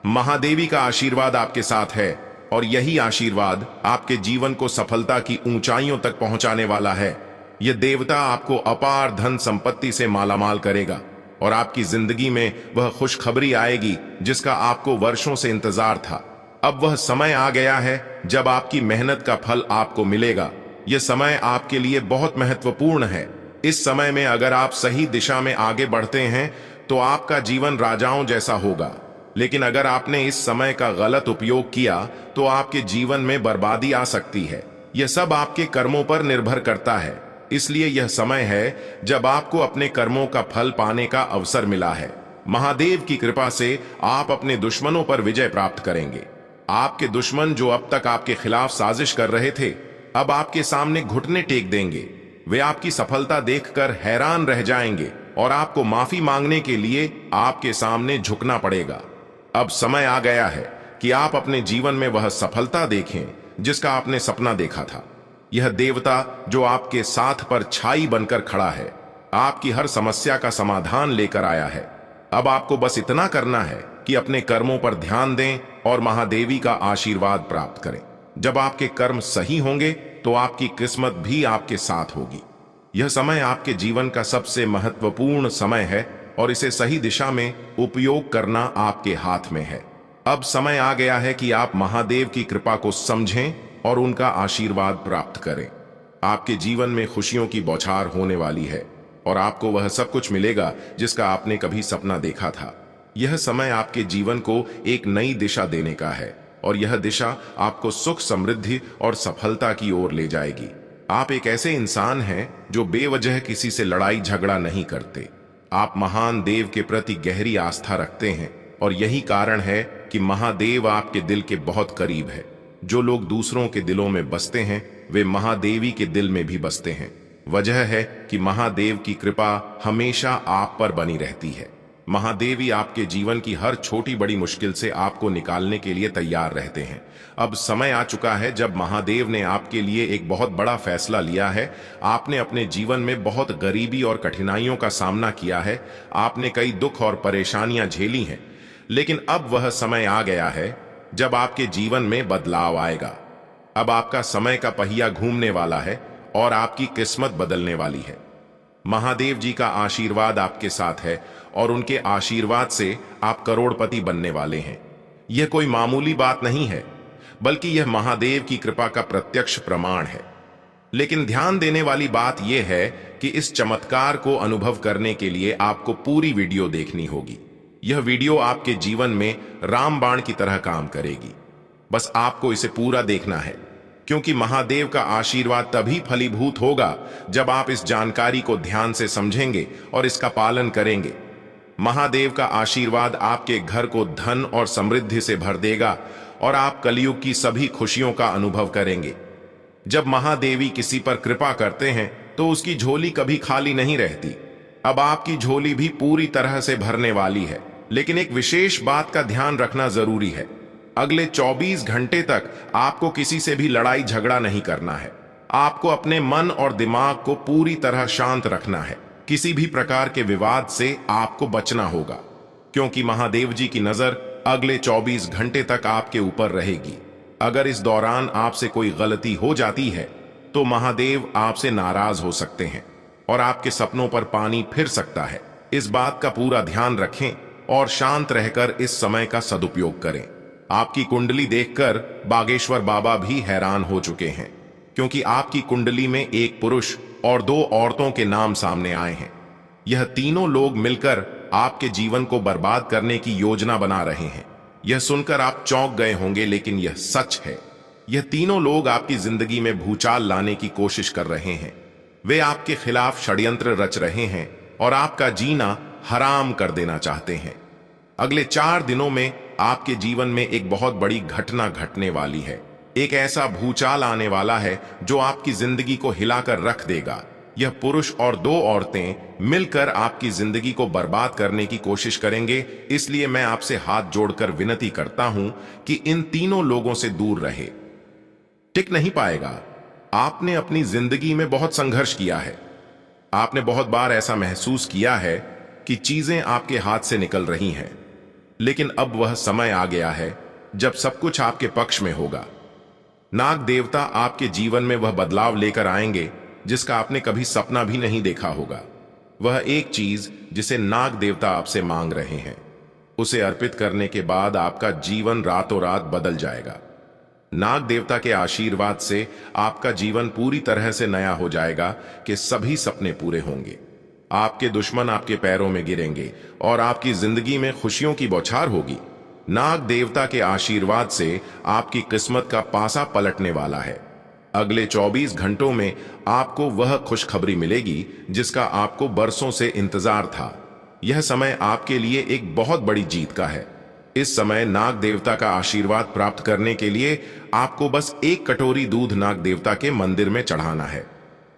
महादेवी का आशीर्वाद आपके साथ है और यही आशीर्वाद आपके जीवन को सफलता की ऊंचाइयों तक पहुंचाने वाला है। यह देवता आपको अपार धन संपत्ति से मालामाल करेगा और आपकी जिंदगी में वह खुशखबरी आएगी जिसका आपको वर्षों से इंतजार था। अब वह समय आ गया है जब आपकी मेहनत का फल आपको मिलेगा। यह समय आपके लिए बहुत महत्वपूर्ण है। इस समय में अगर आप सही दिशा में आगे बढ़ते हैं तो आपका जीवन राजाओं जैसा होगा, लेकिन अगर आपने इस समय का गलत उपयोग किया तो आपके जीवन में बर्बादी आ सकती है। यह सब आपके कर्मों पर निर्भर करता है, इसलिए यह समय है जब आपको अपने कर्मों का फल पाने का अवसर मिला है। महादेव की कृपा से आप अपने दुश्मनों पर विजय प्राप्त करेंगे। आपके दुश्मन जो अब तक आपके खिलाफ साजिश कर रहे थे, अब आपके सामने घुटने टेक देंगे। वे आपकी सफलता देखकर हैरान रह जाएंगे और आपको माफी मांगने के लिए आपके सामने झुकना पड़ेगा। अब समय आ गया है कि आप अपने जीवन में वह सफलता देखें जिसका आपने सपना देखा था। यह देवता जो आपके साथ पर छाई बनकर खड़ा है, आपकी हर समस्या का समाधान लेकर आया है। अब आपको बस इतना करना है कि अपने कर्मों पर ध्यान दें और महादेवी का आशीर्वाद प्राप्त करें। जब आपके कर्म सही होंगे तो आपकी किस्मत भी आपके साथ होगी। यह समय आपके जीवन का सबसे महत्वपूर्ण समय है और इसे सही दिशा में उपयोग करना आपके हाथ में है। अब समय आ गया है कि आप महादेव की कृपा को समझें और उनका आशीर्वाद प्राप्त करें। आपके जीवन में खुशियों की बौछार होने वाली है और आपको वह सब कुछ मिलेगा जिसका आपने कभी सपना देखा था। यह समय आपके जीवन को एक नई दिशा देने का है और यह दिशा आपको सुख, समृद्धि और सफलता की ओर ले जाएगी। आप एक ऐसे इंसान हैं जो बेवजह किसी से लड़ाई झगड़ा नहीं करते। आप महान देव के प्रति गहरी आस्था रखते हैं और यही कारण है कि महादेव आपके दिल के बहुत करीब है। जो लोग दूसरों के दिलों में बसते हैं वे महादेवी के दिल में भी बसते हैं। वजह है कि महादेव की कृपा हमेशा आप पर बनी रहती है। महादेवी आपके जीवन की हर छोटी बड़ी मुश्किल से आपको निकालने के लिए तैयार रहते हैं। अब समय आ चुका है जब महादेव ने आपके लिए एक बहुत बड़ा फैसला लिया है। आपने अपने जीवन में बहुत गरीबी और कठिनाइयों का सामना किया है। आपने कई दुख और परेशानियां झेली हैं, लेकिन अब वह समय आ गया है जब आपके जीवन में बदलाव आएगा। अब आपका समय का पहिया घूमने वाला है और आपकी किस्मत बदलने वाली है। महादेव जी का आशीर्वाद आपके साथ है और उनके आशीर्वाद से आप करोड़पति बनने वाले हैं। यह कोई मामूली बात नहीं है, बल्कि यह महादेव की कृपा का प्रत्यक्ष प्रमाण है। लेकिन ध्यान देने वाली बात यह है कि इस चमत्कार को अनुभव करने के लिए आपको पूरी वीडियो देखनी होगी। यह वीडियो आपके जीवन में रामबाण की तरह काम करेगी। बस आपको इसे पूरा देखना है, क्योंकि महादेव का आशीर्वाद तभी फलीभूत होगा जब आप इस जानकारी को ध्यान से समझेंगे और इसका पालन करेंगे। महादेव का आशीर्वाद आपके घर को धन और समृद्धि से भर देगा और आप कलयुग की सभी खुशियों का अनुभव करेंगे। जब महादेवी किसी पर कृपा करते हैं तो उसकी झोली कभी खाली नहीं रहती। अब आपकी झोली भी पूरी तरह से भरने वाली है, लेकिन एक विशेष बात का ध्यान रखना जरूरी है। अगले 24 घंटे तक आपको किसी से भी लड़ाई झगड़ा नहीं करना है। आपको अपने मन और दिमाग को पूरी तरह शांत रखना है। किसी भी प्रकार के विवाद से आपको बचना होगा, क्योंकि महादेव जी की नजर अगले 24 घंटे तक आपके ऊपर रहेगी। अगर इस दौरान आपसे कोई गलती हो जाती है तो महादेव आपसे नाराज हो सकते हैं और आपके सपनों पर पानी फिर सकता है। इस बात का पूरा ध्यान रखें और शांत रहकर इस समय का सदुपयोग करें। आपकी कुंडली देखकर बागेश्वर बाबा भी हैरान हो चुके हैं, क्योंकि आपकी कुंडली में एक पुरुष और 2 औरतों के नाम सामने आए हैं। यह तीनों लोग मिलकर आपके जीवन को बर्बाद करने की योजना बना रहे हैं। यह सुनकर आप चौंक गए होंगे, लेकिन यह सच है। यह तीनों लोग आपकी जिंदगी में भूचाल लाने की कोशिश कर रहे हैं। वे आपके खिलाफ षड्यंत्र रच रहे हैं और आपका जीना हराम कर देना चाहते हैं। अगले 4 दिनों में आपके जीवन में एक बहुत बड़ी घटना घटने वाली है। एक ऐसा भूचाल आने वाला है जो आपकी जिंदगी को हिलाकर रख देगा। यह पुरुष और 2 औरतें मिलकर आपकी जिंदगी को बर्बाद करने की कोशिश करेंगे। इसलिए मैं आपसे हाथ जोड़कर विनती करता हूं कि इन तीनों लोगों से दूर रहे। टिक नहीं पाएगा। आपने अपनी जिंदगी में बहुत संघर्ष किया है। आपने बहुत बार ऐसा महसूस किया है कि चीजें आपके हाथ से निकल रही हैं, लेकिन अब वह समय आ गया है जब सब कुछ आपके पक्ष में होगा। नाग देवता आपके जीवन में वह बदलाव लेकर आएंगे जिसका आपने कभी सपना भी नहीं देखा होगा। वह एक चीज जिसे नाग देवता आपसे मांग रहे हैं, उसे अर्पित करने के बाद आपका जीवन रातों रात बदल जाएगा। नाग देवता के आशीर्वाद से आपका जीवन पूरी तरह से नया हो जाएगा कि सभी सपने पूरे होंगे। आपके दुश्मन आपके पैरों में गिरेंगे और आपकी जिंदगी में खुशियों की बौछार होगी। नाग देवता के आशीर्वाद से आपकी किस्मत का पासा पलटने वाला है। अगले 24 घंटों में आपको वह खुशखबरी मिलेगी जिसका आपको बरसों से इंतजार था। यह समय आपके लिए एक बहुत बड़ी जीत का है। इस समय नाग देवता का आशीर्वाद प्राप्त करने के लिए आपको बस एक कटोरी दूध नाग देवता के मंदिर में चढ़ाना है।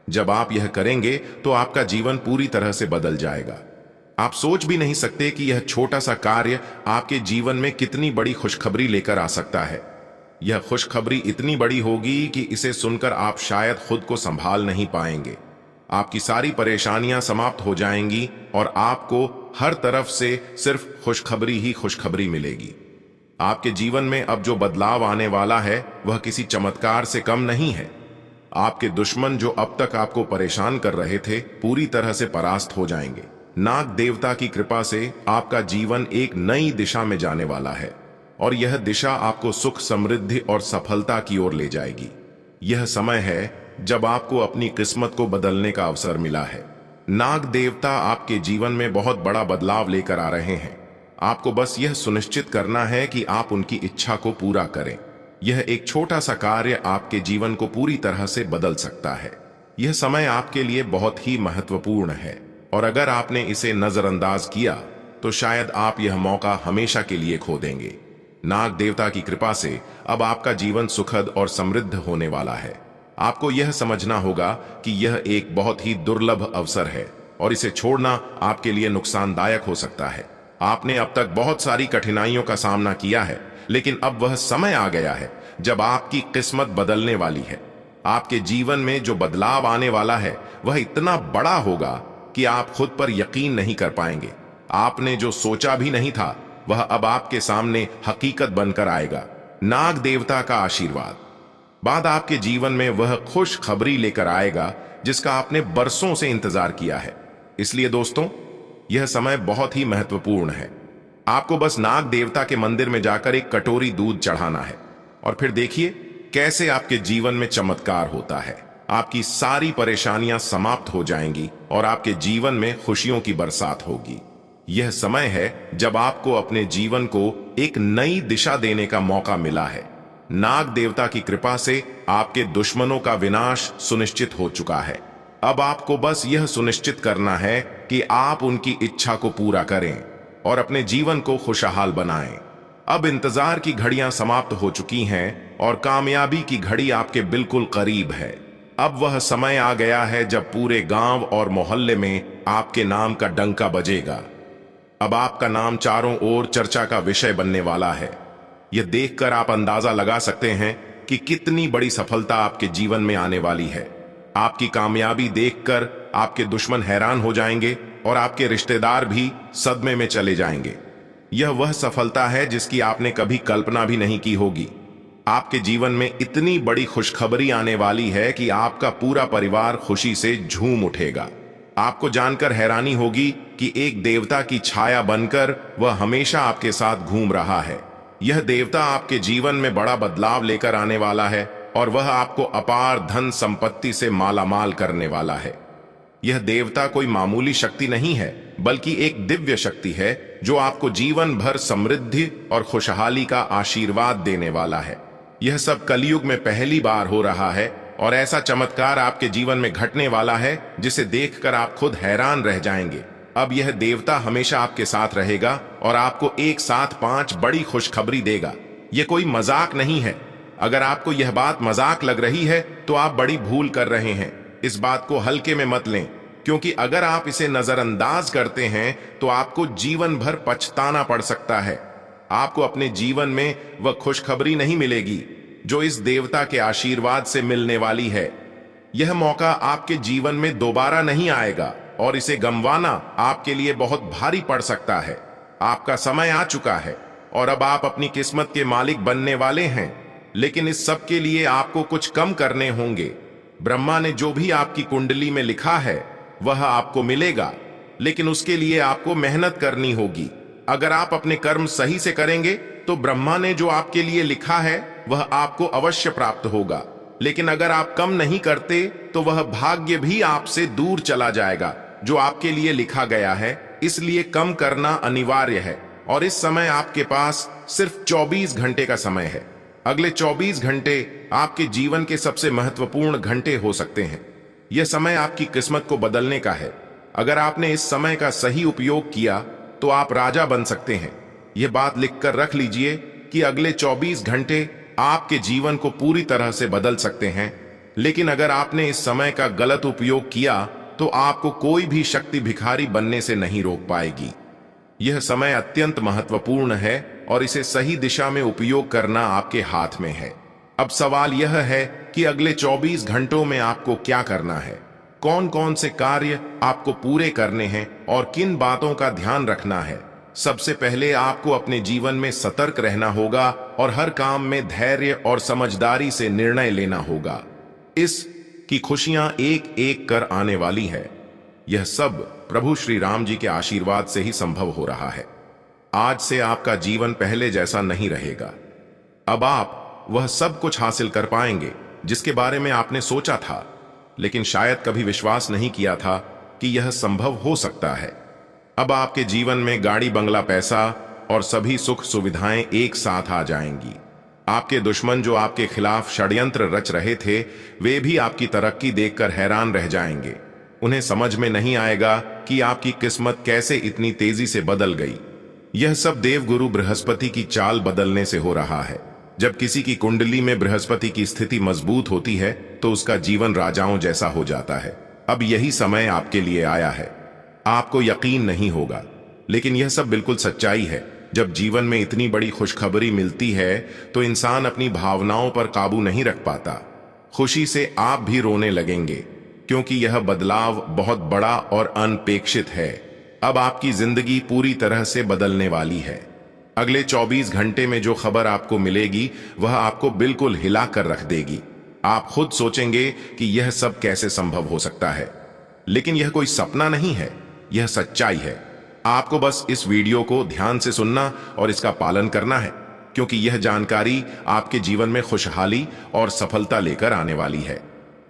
जब आप यह करेंगे तो आपका जीवन पूरी तरह से बदल जाएगा। आप सोच भी नहीं सकते कि यह छोटा सा कार्य आपके जीवन में कितनी बड़ी खुशखबरी लेकर आ सकता है। यह खुशखबरी इतनी बड़ी होगी कि इसे सुनकर आप शायद खुद को संभाल नहीं पाएंगे। आपकी सारी परेशानियां समाप्त हो जाएंगी और आपको हर तरफ से सिर्फ खुशखबरी ही खुशखबरी मिलेगी। आपके जीवन में अब जो बदलाव आने वाला है वह किसी चमत्कार से कम नहीं है। आपके दुश्मन जो अब तक आपको परेशान कर रहे थे पूरी तरह से परास्त हो जाएंगे। नाग देवता की कृपा से आपका जीवन एक नई दिशा में जाने वाला है और यह दिशा आपको सुख, समृद्धि और सफलता की ओर ले जाएगी। यह समय है जब आपको अपनी किस्मत को बदलने का अवसर मिला है। नाग देवता आपके जीवन में बहुत बड़ा बदलाव लेकर आ रहे हैं। आपको बस यह सुनिश्चित करना है कि आप उनकी इच्छा को पूरा करें। यह एक छोटा सा कार्य आपके जीवन को पूरी तरह से बदल सकता है। यह समय आपके लिए बहुत ही महत्वपूर्ण है और अगर आपने इसे नजरअंदाज किया तो शायद आप यह मौका हमेशा के लिए खो देंगे। नाग देवता की कृपा से अब आपका जीवन सुखद और समृद्ध होने वाला है। आपको यह समझना होगा कि यह एक बहुत ही दुर्लभ अवसर है और इसे छोड़ना आपके लिए नुकसानदायक हो सकता है। आपने अब तक बहुत सारी कठिनाइयों का सामना किया है, लेकिन अब वह समय आ गया है जब आपकी किस्मत बदलने वाली है। आपके जीवन में जो बदलाव आने वाला है वह इतना बड़ा होगा कि आप खुद पर यकीन नहीं कर पाएंगे। आपने जो सोचा भी नहीं था वह अब आपके सामने हकीकत बनकर आएगा। नाग देवता का आशीर्वाद बाद आपके जीवन में वह खुश खबरी लेकर आएगा जिसका आपने बरसों से इंतजार किया है। इसलिए दोस्तों, यह समय बहुत ही महत्वपूर्ण है। आपको बस नाग देवता के मंदिर में जाकर एक कटोरी दूध चढ़ाना है और फिर देखिए कैसे आपके जीवन में चमत्कार होता है। आपकी सारी परेशानियां समाप्त हो जाएंगी और आपके जीवन में खुशियों की बरसात होगी। यह समय है जब आपको अपने जीवन को एक नई दिशा देने का मौका मिला है। नाग देवता की कृपा से आपके दुश्मनों का विनाश सुनिश्चित हो चुका है। अब आपको बस यह सुनिश्चित करना है कि आप उनकी इच्छा को पूरा करें और अपने जीवन को खुशहाल बनाएं। अब इंतजार की घड़ियां समाप्त हो चुकी हैं और कामयाबी की घड़ी आपके बिल्कुल करीब है। अब वह समय आ गया है जब पूरे गांव और मोहल्ले में आपके नाम का डंका बजेगा। अब आपका नाम चारों ओर चर्चा का विषय बनने वाला है। यह देखकर आप अंदाजा लगा सकते हैं कि कितनी बड़ी सफलता आपके जीवन में आने वाली है। आपकी कामयाबी देखकर आपके दुश्मन हैरान हो जाएंगे और आपके रिश्तेदार भी सदमे में चले जाएंगे। यह वह सफलता है जिसकी आपने कभी कल्पना भी नहीं की होगी। आपके जीवन में इतनी बड़ी खुशखबरी आने वाली है कि आपका पूरा परिवार खुशी से झूम उठेगा। आपको जानकर हैरानी होगी कि एक देवता की छाया बनकर वह हमेशा आपके साथ घूम रहा है। यह देवता आपके जीवन में बड़ा बदलाव लेकर आने वाला है और वह आपको अपार धन संपत्ति से मालामाल करने वाला है। यह देवता कोई मामूली शक्ति नहीं है, बल्कि एक दिव्य शक्ति है जो आपको जीवन भर समृद्धि और खुशहाली का आशीर्वाद देने वाला है। यह सब कलयुग में पहली बार हो रहा है और ऐसा चमत्कार आपके जीवन में घटने वाला है जिसे देखकर आप खुद हैरान रह जाएंगे। अब यह देवता हमेशा आपके साथ रहेगा और आपको एक साथ 5 बड़ी खुशखबरी देगा। यह कोई मजाक नहीं है। अगर आपको यह बात मजाक लग रही है तो आप बड़ी भूल कर रहे हैं। इस बात को हल्के में मत लें, क्योंकि अगर आप इसे नजरअंदाज करते हैं तो आपको जीवन भर पछताना पड़ सकता है। आपको अपने जीवन में वह खुशखबरी नहीं मिलेगी जो इस देवता के आशीर्वाद से मिलने वाली है। यह मौका आपके जीवन में दोबारा नहीं आएगा और इसे गंवाना आपके लिए बहुत भारी पड़ सकता है। आपका समय आ चुका है और अब आप अपनी किस्मत के मालिक बनने वाले हैं, लेकिन इस सब के लिए आपको कुछ कम करने होंगे। ब्रह्मा ने जो भी आपकी कुंडली में लिखा है वह आपको मिलेगा। लेकिन उसके लिए आपको मेहनत करनी होगी। अगर आप अपने कर्म सही से करेंगे तो ब्रह्मा ने जो आपके लिए लिखा है वह आपको अवश्य प्राप्त होगा। लेकिन अगर आप कम नहीं करते तो वह भाग्य भी आपसे दूर चला जाएगा जो आपके लिए लिखा गया है। इसलिए कम करना अनिवार्य है और इस समय आपके पास सिर्फ 24 घंटे का समय है। अगले 24 घंटे आपके जीवन के सबसे महत्वपूर्ण घंटे हो सकते हैं। यह समय आपकी किस्मत को बदलने का है। अगर आपने इस समय का सही उपयोग किया तो आप राजा बन सकते हैं। यह बात लिखकर रख लीजिए कि अगले 24 घंटे आपके जीवन को पूरी तरह से बदल सकते हैं। लेकिन अगर आपने इस समय का गलत उपयोग किया तो आपको कोई भी शक्ति भिखारी बनने से नहीं रोक पाएगी। यह समय अत्यंत महत्वपूर्ण है और इसे सही दिशा में उपयोग करना आपके हाथ में है। अब सवाल यह है कि अगले 24 घंटों में आपको क्या करना है, कौन कौन से कार्य आपको पूरे करने हैं और किन बातों का ध्यान रखना है। सबसे पहले आपको अपने जीवन में सतर्क रहना होगा और हर काम में धैर्य और समझदारी से निर्णय लेना होगा। इस की खुशियां एक एक कर आने वाली है। यह सब प्रभु श्री राम जी के आशीर्वाद से ही संभव हो रहा है। आज से आपका जीवन पहले जैसा नहीं रहेगा। अब आप वह सब कुछ हासिल कर पाएंगे जिसके बारे में आपने सोचा था, लेकिन शायद कभी विश्वास नहीं किया था कि यह संभव हो सकता है। अब आपके जीवन में गाड़ी, बंगला, पैसा और सभी सुख सुविधाएं एक साथ आ जाएंगी। आपके दुश्मन जो आपके खिलाफ षड्यंत्र रच रहे थे, वे भी आपकी तरक्की देखकर हैरान रह जाएंगे। उन्हें समझ में नहीं आएगा कि आपकी किस्मत कैसे इतनी तेजी से बदल गई। यह सब देवगुरु बृहस्पति की चाल बदलने से हो रहा है। जब किसी की कुंडली में बृहस्पति की स्थिति मजबूत होती है तो उसका जीवन राजाओं जैसा हो जाता है। अब यही समय आपके लिए आया है। आपको यकीन नहीं होगा, लेकिन यह सब बिल्कुल सच्चाई है। जब जीवन में इतनी बड़ी खुशखबरी मिलती है तो इंसान अपनी भावनाओं पर काबू नहीं रख पाता। खुशी से आप भी रोने लगेंगे क्योंकि यह बदलाव बहुत बड़ा और अनपेक्षित है। अब आपकी जिंदगी पूरी तरह से बदलने वाली है। अगले 24 घंटे में जो खबर आपको मिलेगी वह आपको बिल्कुल हिला कर रख देगी। आप खुद सोचेंगे कि यह सब कैसे संभव हो सकता है, लेकिन यह कोई सपना नहीं है, यह सच्चाई है। आपको बस इस वीडियो को ध्यान से सुनना और इसका पालन करना है, क्योंकि यह जानकारी आपके जीवन में खुशहाली और सफलता लेकर आने वाली है।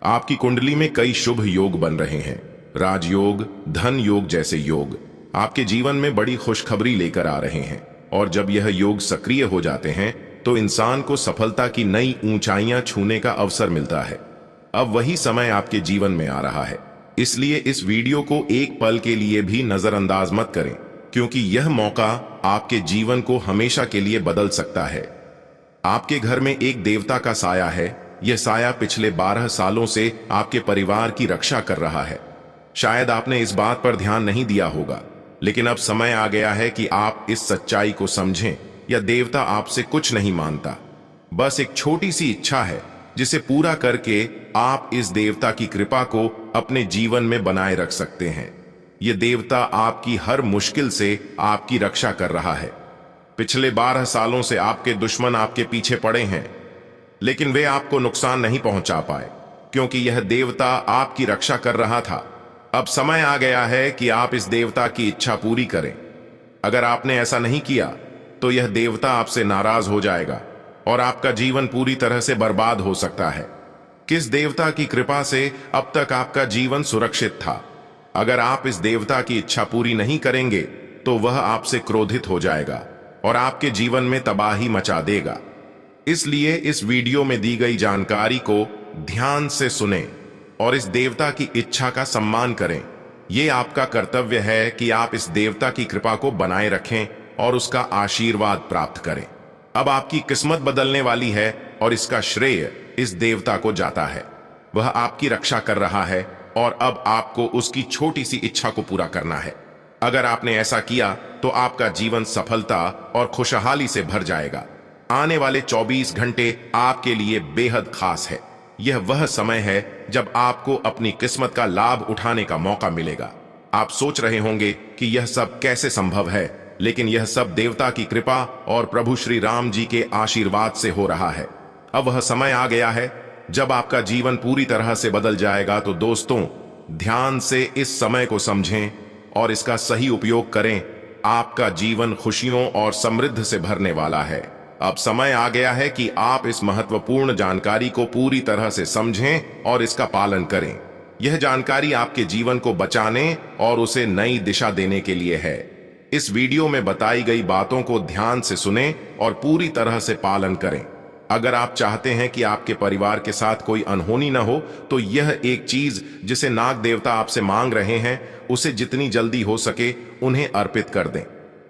आपकी कुंडली में कई शुभ योग बन रहे हैं। राजयोग, धन योग जैसे योग आपके जीवन में बड़ी खुशखबरी लेकर आ रहे हैं। और जब यह योग सक्रिय हो जाते हैं तो इंसान को सफलता की नई ऊंचाइयां छूने का अवसर मिलता है। अब वही समय आपके जीवन में आ रहा है। इसलिए इस वीडियो को एक पल के लिए भी नजरअंदाज मत करें, क्योंकि यह मौका आपके जीवन को हमेशा के लिए बदल सकता है। आपके घर में एक देवता का साया है। यह साया पिछले 12 सालों से आपके परिवार की रक्षा कर रहा है। शायद आपने इस बात पर ध्यान नहीं दिया होगा, लेकिन अब समय आ गया है कि आप इस सच्चाई को समझें। यह देवता आपसे कुछ नहीं मांगता, बस एक छोटी सी इच्छा है जिसे पूरा करके आप इस देवता की कृपा को अपने जीवन में बनाए रख सकते हैं। यह देवता आपकी हर मुश्किल से आपकी रक्षा कर रहा है। पिछले 12 सालों से आपके दुश्मन आपके पीछे पड़े हैं, लेकिन वे आपको नुकसान नहीं पहुंचा पाए, क्योंकि यह देवता आपकी रक्षा कर रहा था। अब समय आ गया है कि आप इस देवता की इच्छा पूरी करें। अगर आपने ऐसा नहीं किया तो यह देवता आपसे नाराज हो जाएगा और आपका जीवन पूरी तरह से बर्बाद हो सकता है। किस देवता की कृपा से अब तक आपका जीवन सुरक्षित था? अगर आप इस देवता की इच्छा पूरी नहीं करेंगे तो वह आपसे क्रोधित हो जाएगा और आपके जीवन में तबाही मचा देगा। इसलिए इस वीडियो में दी गई जानकारी को ध्यान से सुनें और इस देवता की इच्छा का सम्मान करें। यह आपका कर्तव्य है कि आप इस देवता की कृपा को बनाए रखें और उसका आशीर्वाद प्राप्त करें। अब आपकी किस्मत बदलने वाली है और इसका श्रेय इस देवता को जाता है। वह आपकी रक्षा कर रहा है और अब आपको उसकी छोटी सी इच्छा को पूरा करना है। अगर आपने ऐसा किया तो आपका जीवन सफलता और खुशहाली से भर जाएगा। आने वाले 24 घंटे आपके लिए बेहद खास है। यह वह समय है जब आपको अपनी किस्मत का लाभ उठाने का मौका मिलेगा। आप सोच रहे होंगे कि यह सब कैसे संभव है, लेकिन यह सब देवता की कृपा और प्रभु श्री राम जी के आशीर्वाद से हो रहा है। अब वह समय आ गया है जब आपका जीवन पूरी तरह से बदल जाएगा। तो दोस्तों, ध्यान से इस समय को समझें और इसका सही उपयोग करें, आपका जीवन खुशियों और समृद्धि से भरने वाला है। अब समय आ गया है कि आप इस महत्वपूर्ण जानकारी को पूरी तरह से समझें और इसका पालन करें। यह जानकारी आपके जीवन को बचाने और उसे नई दिशा देने के लिए है। इस वीडियो में बताई गई बातों को ध्यान से सुनें और पूरी तरह से पालन करें। अगर आप चाहते हैं कि आपके परिवार के साथ कोई अनहोनी न हो, तो यह एक चीज जिसे नाग देवता आपसे मांग रहे हैं, उसे जितनी जल्दी हो सके उन्हें अर्पित कर दें,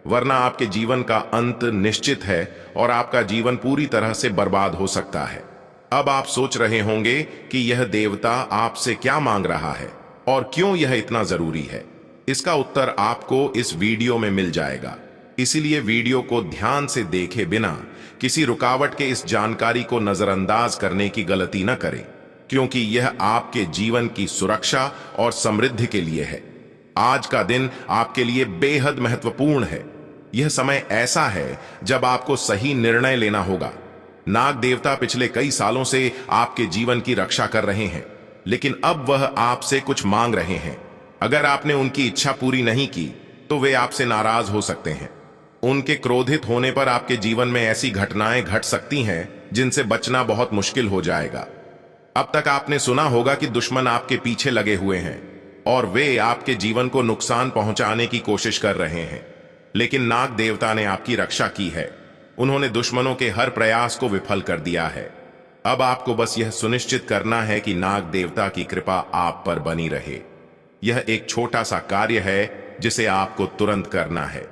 वरना आपके जीवन का अंत निश्चित है और आपका जीवन पूरी तरह से बर्बाद हो सकता है। अब आप सोच रहे होंगे कि यह देवता आपसे क्या मांग रहा है और क्यों यह इतना जरूरी है। इसका उत्तर आपको इस वीडियो में मिल जाएगा, इसीलिए वीडियो को ध्यान से देखे बिना किसी रुकावट के इस जानकारी को नजरअंदाज करने की गलती न करें, क्योंकि यह आपके जीवन की सुरक्षा और समृद्धि के लिए है। आज का दिन आपके लिए बेहद महत्वपूर्ण है। यह समय ऐसा है जब आपको सही निर्णय लेना होगा। नाग देवता पिछले कई सालों से आपके जीवन की रक्षा कर रहे हैं, लेकिन अब वह आपसे कुछ मांग रहे हैं। अगर आपने उनकी इच्छा पूरी नहीं की तो वे आपसे नाराज हो सकते हैं। उनके क्रोधित होने पर आपके जीवन में ऐसी घटनाएं घट सकती हैं जिनसे बचना बहुत मुश्किल हो जाएगा। अब तक आपने सुना होगा कि दुश्मन आपके पीछे लगे हुए हैं और वे आपके जीवन को नुकसान पहुंचाने की कोशिश कर रहे हैं, लेकिन नाग देवता ने आपकी रक्षा की है। उन्होंने दुश्मनों के हर प्रयास को विफल कर दिया है। अब आपको बस यह सुनिश्चित करना है कि नाग देवता की कृपा आप पर बनी रहे। यह एक छोटा सा कार्य है जिसे आपको तुरंत करना है।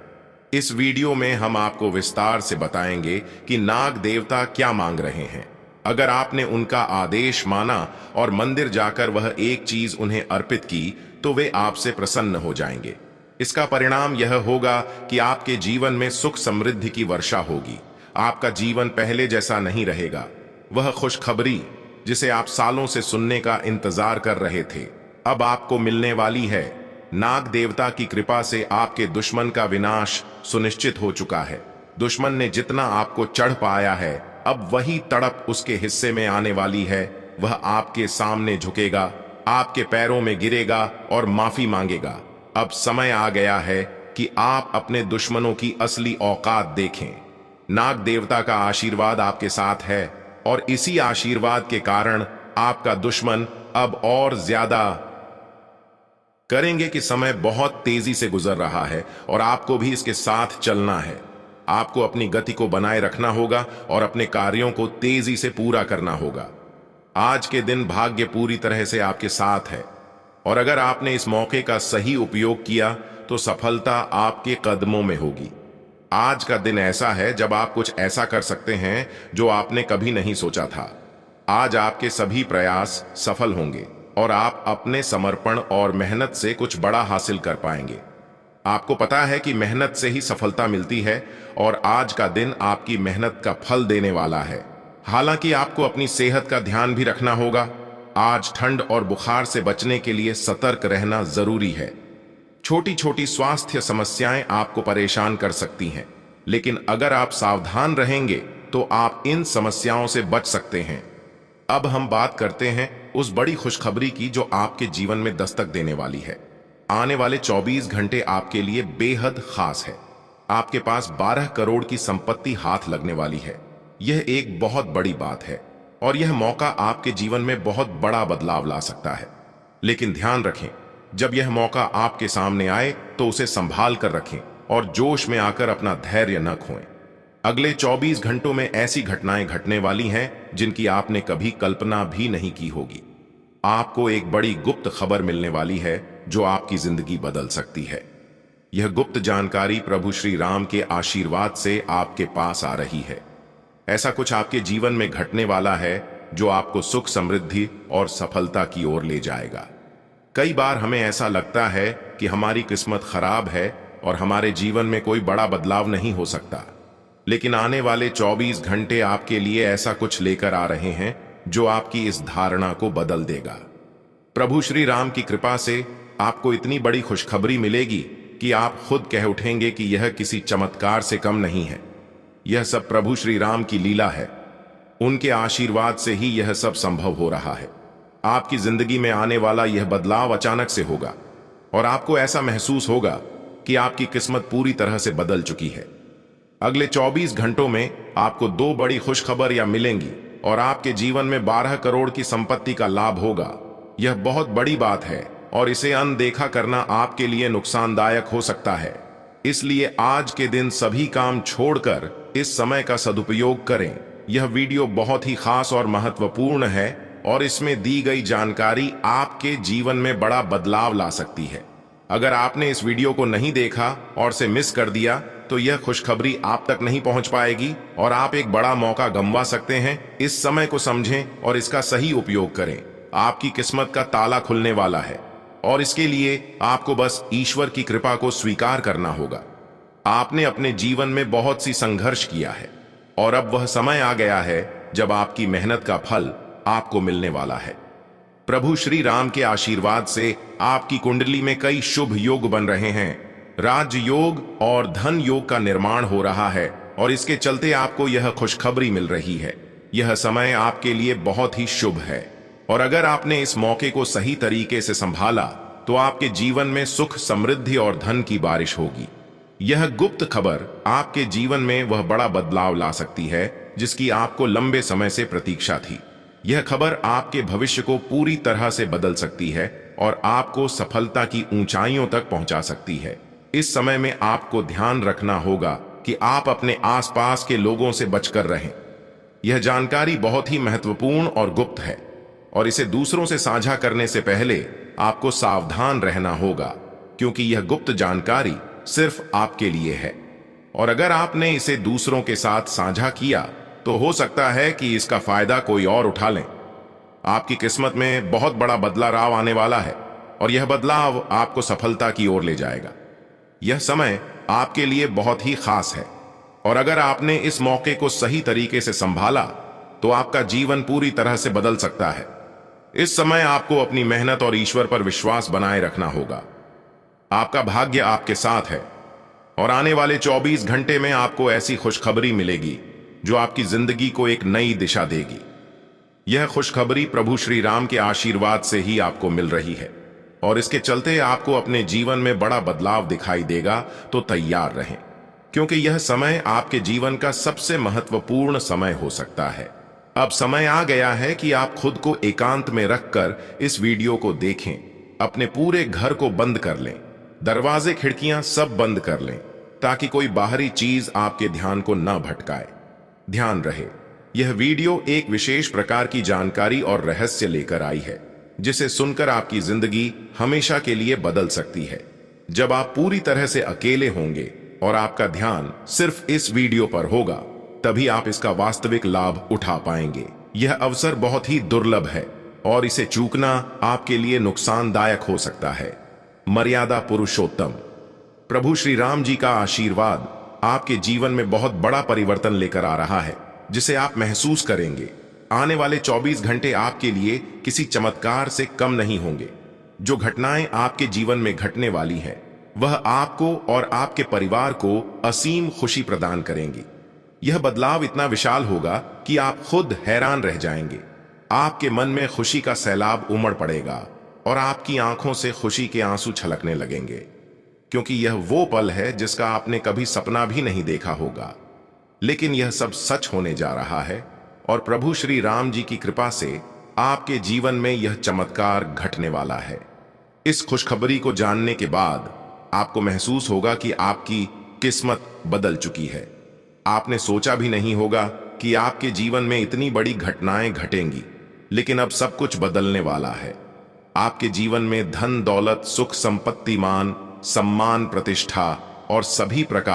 इस वीडियो में हम आपको विस्तार से बताएंगे कि नाग देवता क्या मांग रहे हैं। अगर आपने उनका आदेश माना और मंदिर जाकर वह एक चीज उन्हें अर्पित की, तो वे आपसे प्रसन्न हो जाएंगे। इसका परिणाम यह होगा कि आपके जीवन में सुख समृद्धि की वर्षा होगी। आपका जीवन पहले जैसा नहीं रहेगा। वह खुशखबरी जिसे आप सालों से सुनने का इंतजार कर रहे थे, अब आपको मिलने वाली है। नाग देवता की कृपा से आपके दुश्मन का विनाश सुनिश्चित हो चुका है। दुश्मन ने जितना आपको चढ़ पाया है, अब वही तड़प उसके हिस्से में आने वाली है। वह आपके सामने झुकेगा, आपके पैरों में गिरेगा और माफी मांगेगा। अब समय आ गया है कि आप अपने दुश्मनों की असली औकात देखें। नाग देवता का आशीर्वाद आपके साथ है और इसी आशीर्वाद के कारण आपका दुश्मन अब और ज्यादा करेंगे कि समय बहुत तेजी से गुजर रहा है और आपको भी इसके साथ चलना है। आपको अपनी गति को बनाए रखना होगा और अपने कार्यों को तेजी से पूरा करना होगा। आज के दिन भाग्य पूरी तरह से आपके साथ है और अगर आपने इस मौके का सही उपयोग किया तो सफलता आपके कदमों में होगी। आज का दिन ऐसा है जब आप कुछ ऐसा कर सकते हैं जो आपने कभी नहीं सोचा था। आज आपके सभी प्रयास सफल होंगे और आप अपने समर्पण और मेहनत से कुछ बड़ा हासिल कर पाएंगे। आपको पता है कि मेहनत से ही सफलता मिलती है और आज का दिन आपकी मेहनत का फल देने वाला है। हालांकि आपको अपनी सेहत का ध्यान भी रखना होगा। आज ठंड और बुखार से बचने के लिए सतर्क रहना जरूरी है। छोटी छोटी स्वास्थ्य समस्याएं आपको परेशान कर सकती हैं, लेकिन अगर आप सावधान रहेंगे तो आप इन समस्याओं से बच सकते हैं। अब हम बात करते हैं उस बड़ी खुशखबरी की जो आपके जीवन में दस्तक देने वाली है। आने वाले 24 घंटे आपके लिए बेहद खास है। आपके पास 12 करोड़ की संपत्ति हाथ लगने वाली है। यह एक बहुत बड़ी बात है और यह मौका आपके जीवन में बहुत बड़ा बदलाव ला सकता है। लेकिन ध्यान रखें, जब यह मौका आपके सामने आए तो उसे संभाल कर रखें और जोश में आकर अपना धैर्य न खोएं। अगले 24 घंटों में ऐसी घटनाएं घटने वाली हैं जिनकी आपने कभी कल्पना भी नहीं की होगी। आपको एक बड़ी गुप्त खबर मिलने वाली है जो आपकी जिंदगी बदल सकती है। यह गुप्त जानकारी प्रभु श्री राम के आशीर्वाद से आपके पास आ रही है। ऐसा कुछ आपके जीवन में घटने वाला है जो आपको सुख समृद्धि और सफलता की ओर ले जाएगा। कई बार हमें ऐसा लगता है कि हमारी किस्मत खराब है और हमारे जीवन में कोई बड़ा बदलाव नहीं हो सकता, लेकिन आने वाले 24 घंटे आपके लिए ऐसा कुछ लेकर आ रहे हैं जो आपकी इस धारणा को बदल देगा। प्रभु श्री राम की कृपा से आपको इतनी बड़ी खुशखबरी मिलेगी कि आप खुद कह उठेंगे कि यह किसी चमत्कार से कम नहीं है। यह सब प्रभु श्री राम की लीला है। उनके आशीर्वाद से ही यह सब संभव हो रहा है। आपकी जिंदगी में आने वाला यह बदलाव अचानक से होगा। और आपको ऐसा महसूस होगा कि आपकी किस्मत पूरी तरह से बदल चुकी है। अगले 24 घंटों में आपको 2 बड़ी खुशखबरियां मिलेंगी और आपके जीवन में 12 करोड़ की संपत्ति का लाभ होगा। यह बहुत बड़ी बात है और इसे अनदेखा करना आपके लिए नुकसानदायक हो सकता है। इसलिए आज के दिन सभी काम छोड़कर इस समय का सदुपयोग करें। यह वीडियो बहुत ही खास और महत्वपूर्ण है और इसमें दी गई जानकारी आपके जीवन में बड़ा बदलाव ला सकती है। अगर आपने इस वीडियो को नहीं देखा और से मिस कर दिया तो यह खुशखबरी आप तक नहीं पहुंच पाएगी और आप एक बड़ा मौका गंवा सकते हैं। इस समय को समझें और इसका सही उपयोग करें। आपकी किस्मत का ताला खुलने वाला है और इसके लिए आपको बस ईश्वर की कृपा को स्वीकार करना होगा। आपने अपने जीवन में बहुत सी संघर्ष किया है और अब वह समय आ गया है जब आपकी मेहनत का फल आपको मिलने वाला है। प्रभु श्री राम के आशीर्वाद से आपकी कुंडली में कई शुभ योग बन रहे हैं। राज्य योग और धन योग का निर्माण हो रहा है और इसके चलते आपको यह खुशखबरी मिल रही है। यह समय आपके लिए बहुत ही शुभ है और अगर आपने इस मौके को सही तरीके से संभाला तो आपके जीवन में सुख, समृद्धि और धन की बारिश होगी। यह गुप्त खबर आपके जीवन में वह बड़ा बदलाव ला सकती है जिसकी आपको लंबे समय से प्रतीक्षा थी। यह खबर आपके भविष्य को पूरी तरह से बदल सकती है और आपको सफलता की ऊंचाइयों तक पहुंचा सकती है। इस समय में आपको ध्यान रखना होगा कि आप अपने आसपास के लोगों से बचकर रहें। यह जानकारी बहुत ही महत्वपूर्ण और गुप्त है और इसे दूसरों से साझा करने से पहले आपको सावधान रहना होगा, क्योंकि यह गुप्त जानकारी सिर्फ आपके लिए है और अगर आपने इसे दूसरों के साथ साझा किया तो हो सकता है कि इसका फायदा कोई और उठा लें। आपकी किस्मत में बहुत बड़ा बदलाव आने वाला है और यह बदलाव आपको सफलता की ओर ले जाएगा। यह समय आपके लिए बहुत ही खास है और अगर आपने इस मौके को सही तरीके से संभाला तो आपका जीवन पूरी तरह से बदल सकता है। इस समय आपको अपनी मेहनत और ईश्वर पर विश्वास बनाए रखना होगा। आपका भाग्य आपके साथ है और आने वाले 24 घंटे में आपको ऐसी खुशखबरी मिलेगी जो आपकी जिंदगी को एक नई दिशा देगी। यह खुशखबरी प्रभु श्री राम के आशीर्वाद से ही आपको मिल रही है और इसके चलते आपको अपने जीवन में बड़ा बदलाव दिखाई देगा। तो तैयार रहें, क्योंकि यह समय आपके जीवन का सबसे महत्वपूर्ण समय हो सकता है। अब समय आ गया है कि आप खुद को एकांत में रखकर इस वीडियो को देखें। अपने पूरे घर को बंद कर लें, दरवाजे खिड़कियां सब बंद कर लें ताकि कोई बाहरी चीज आपके ध्यान को न भटकाए। ध्यान रहे, यह वीडियो एक विशेष प्रकार की जानकारी और रहस्य लेकर आई है जिसे सुनकर आपकी जिंदगी हमेशा के लिए बदल सकती है। जब आप पूरी तरह से अकेले होंगे और आपका ध्यान सिर्फ इस वीडियो पर होगा, तभी आप इसका वास्तविक लाभ उठा पाएंगे। यह अवसर बहुत ही दुर्लभ है और इसे चूकना आपके लिए नुकसानदायक हो सकता है। मर्यादा पुरुषोत्तम प्रभु श्री राम जी का आशीर्वाद आपके जीवन में बहुत बड़ा परिवर्तन लेकर आ रहा है, जिसे आप महसूस करेंगे। आने वाले 24 घंटे आपके लिए किसी चमत्कार से कम नहीं होंगे। जो घटनाएं आपके जीवन में घटने वाली हैं, वह आपको और आपके परिवार को असीम खुशी प्रदान करेंगी। यह बदलाव इतना विशाल होगा कि आप खुद हैरान रह जाएंगे। आपके मन में खुशी का सैलाब उमड़ पड़ेगा और आपकी आंखों से खुशी के आंसू छलकने लगेंगे, क्योंकि यह वो पल है जिसका आपने कभी सपना भी नहीं देखा होगा। लेकिन यह सब सच होने जा रहा है और प्रभु श्री राम जी की कृपा से आपके जीवन में यह चमत्कार घटने वाला है। इस खुशखबरी को जानने के बाद आपको महसूस होगा कि आपकी किस्मत बदल चुकी है। आपने सोचा भी नहीं होगा कि आपके जीवन में इतनी बड़ी घटनाएं घटेंगी, लेकिन अब सब कुछ बदलने वाला है। आपके जीवन में धन, दौलत, सुख, संपत्ति, मान, सम्मान, प्रतिष्ठा और सभी प्रकार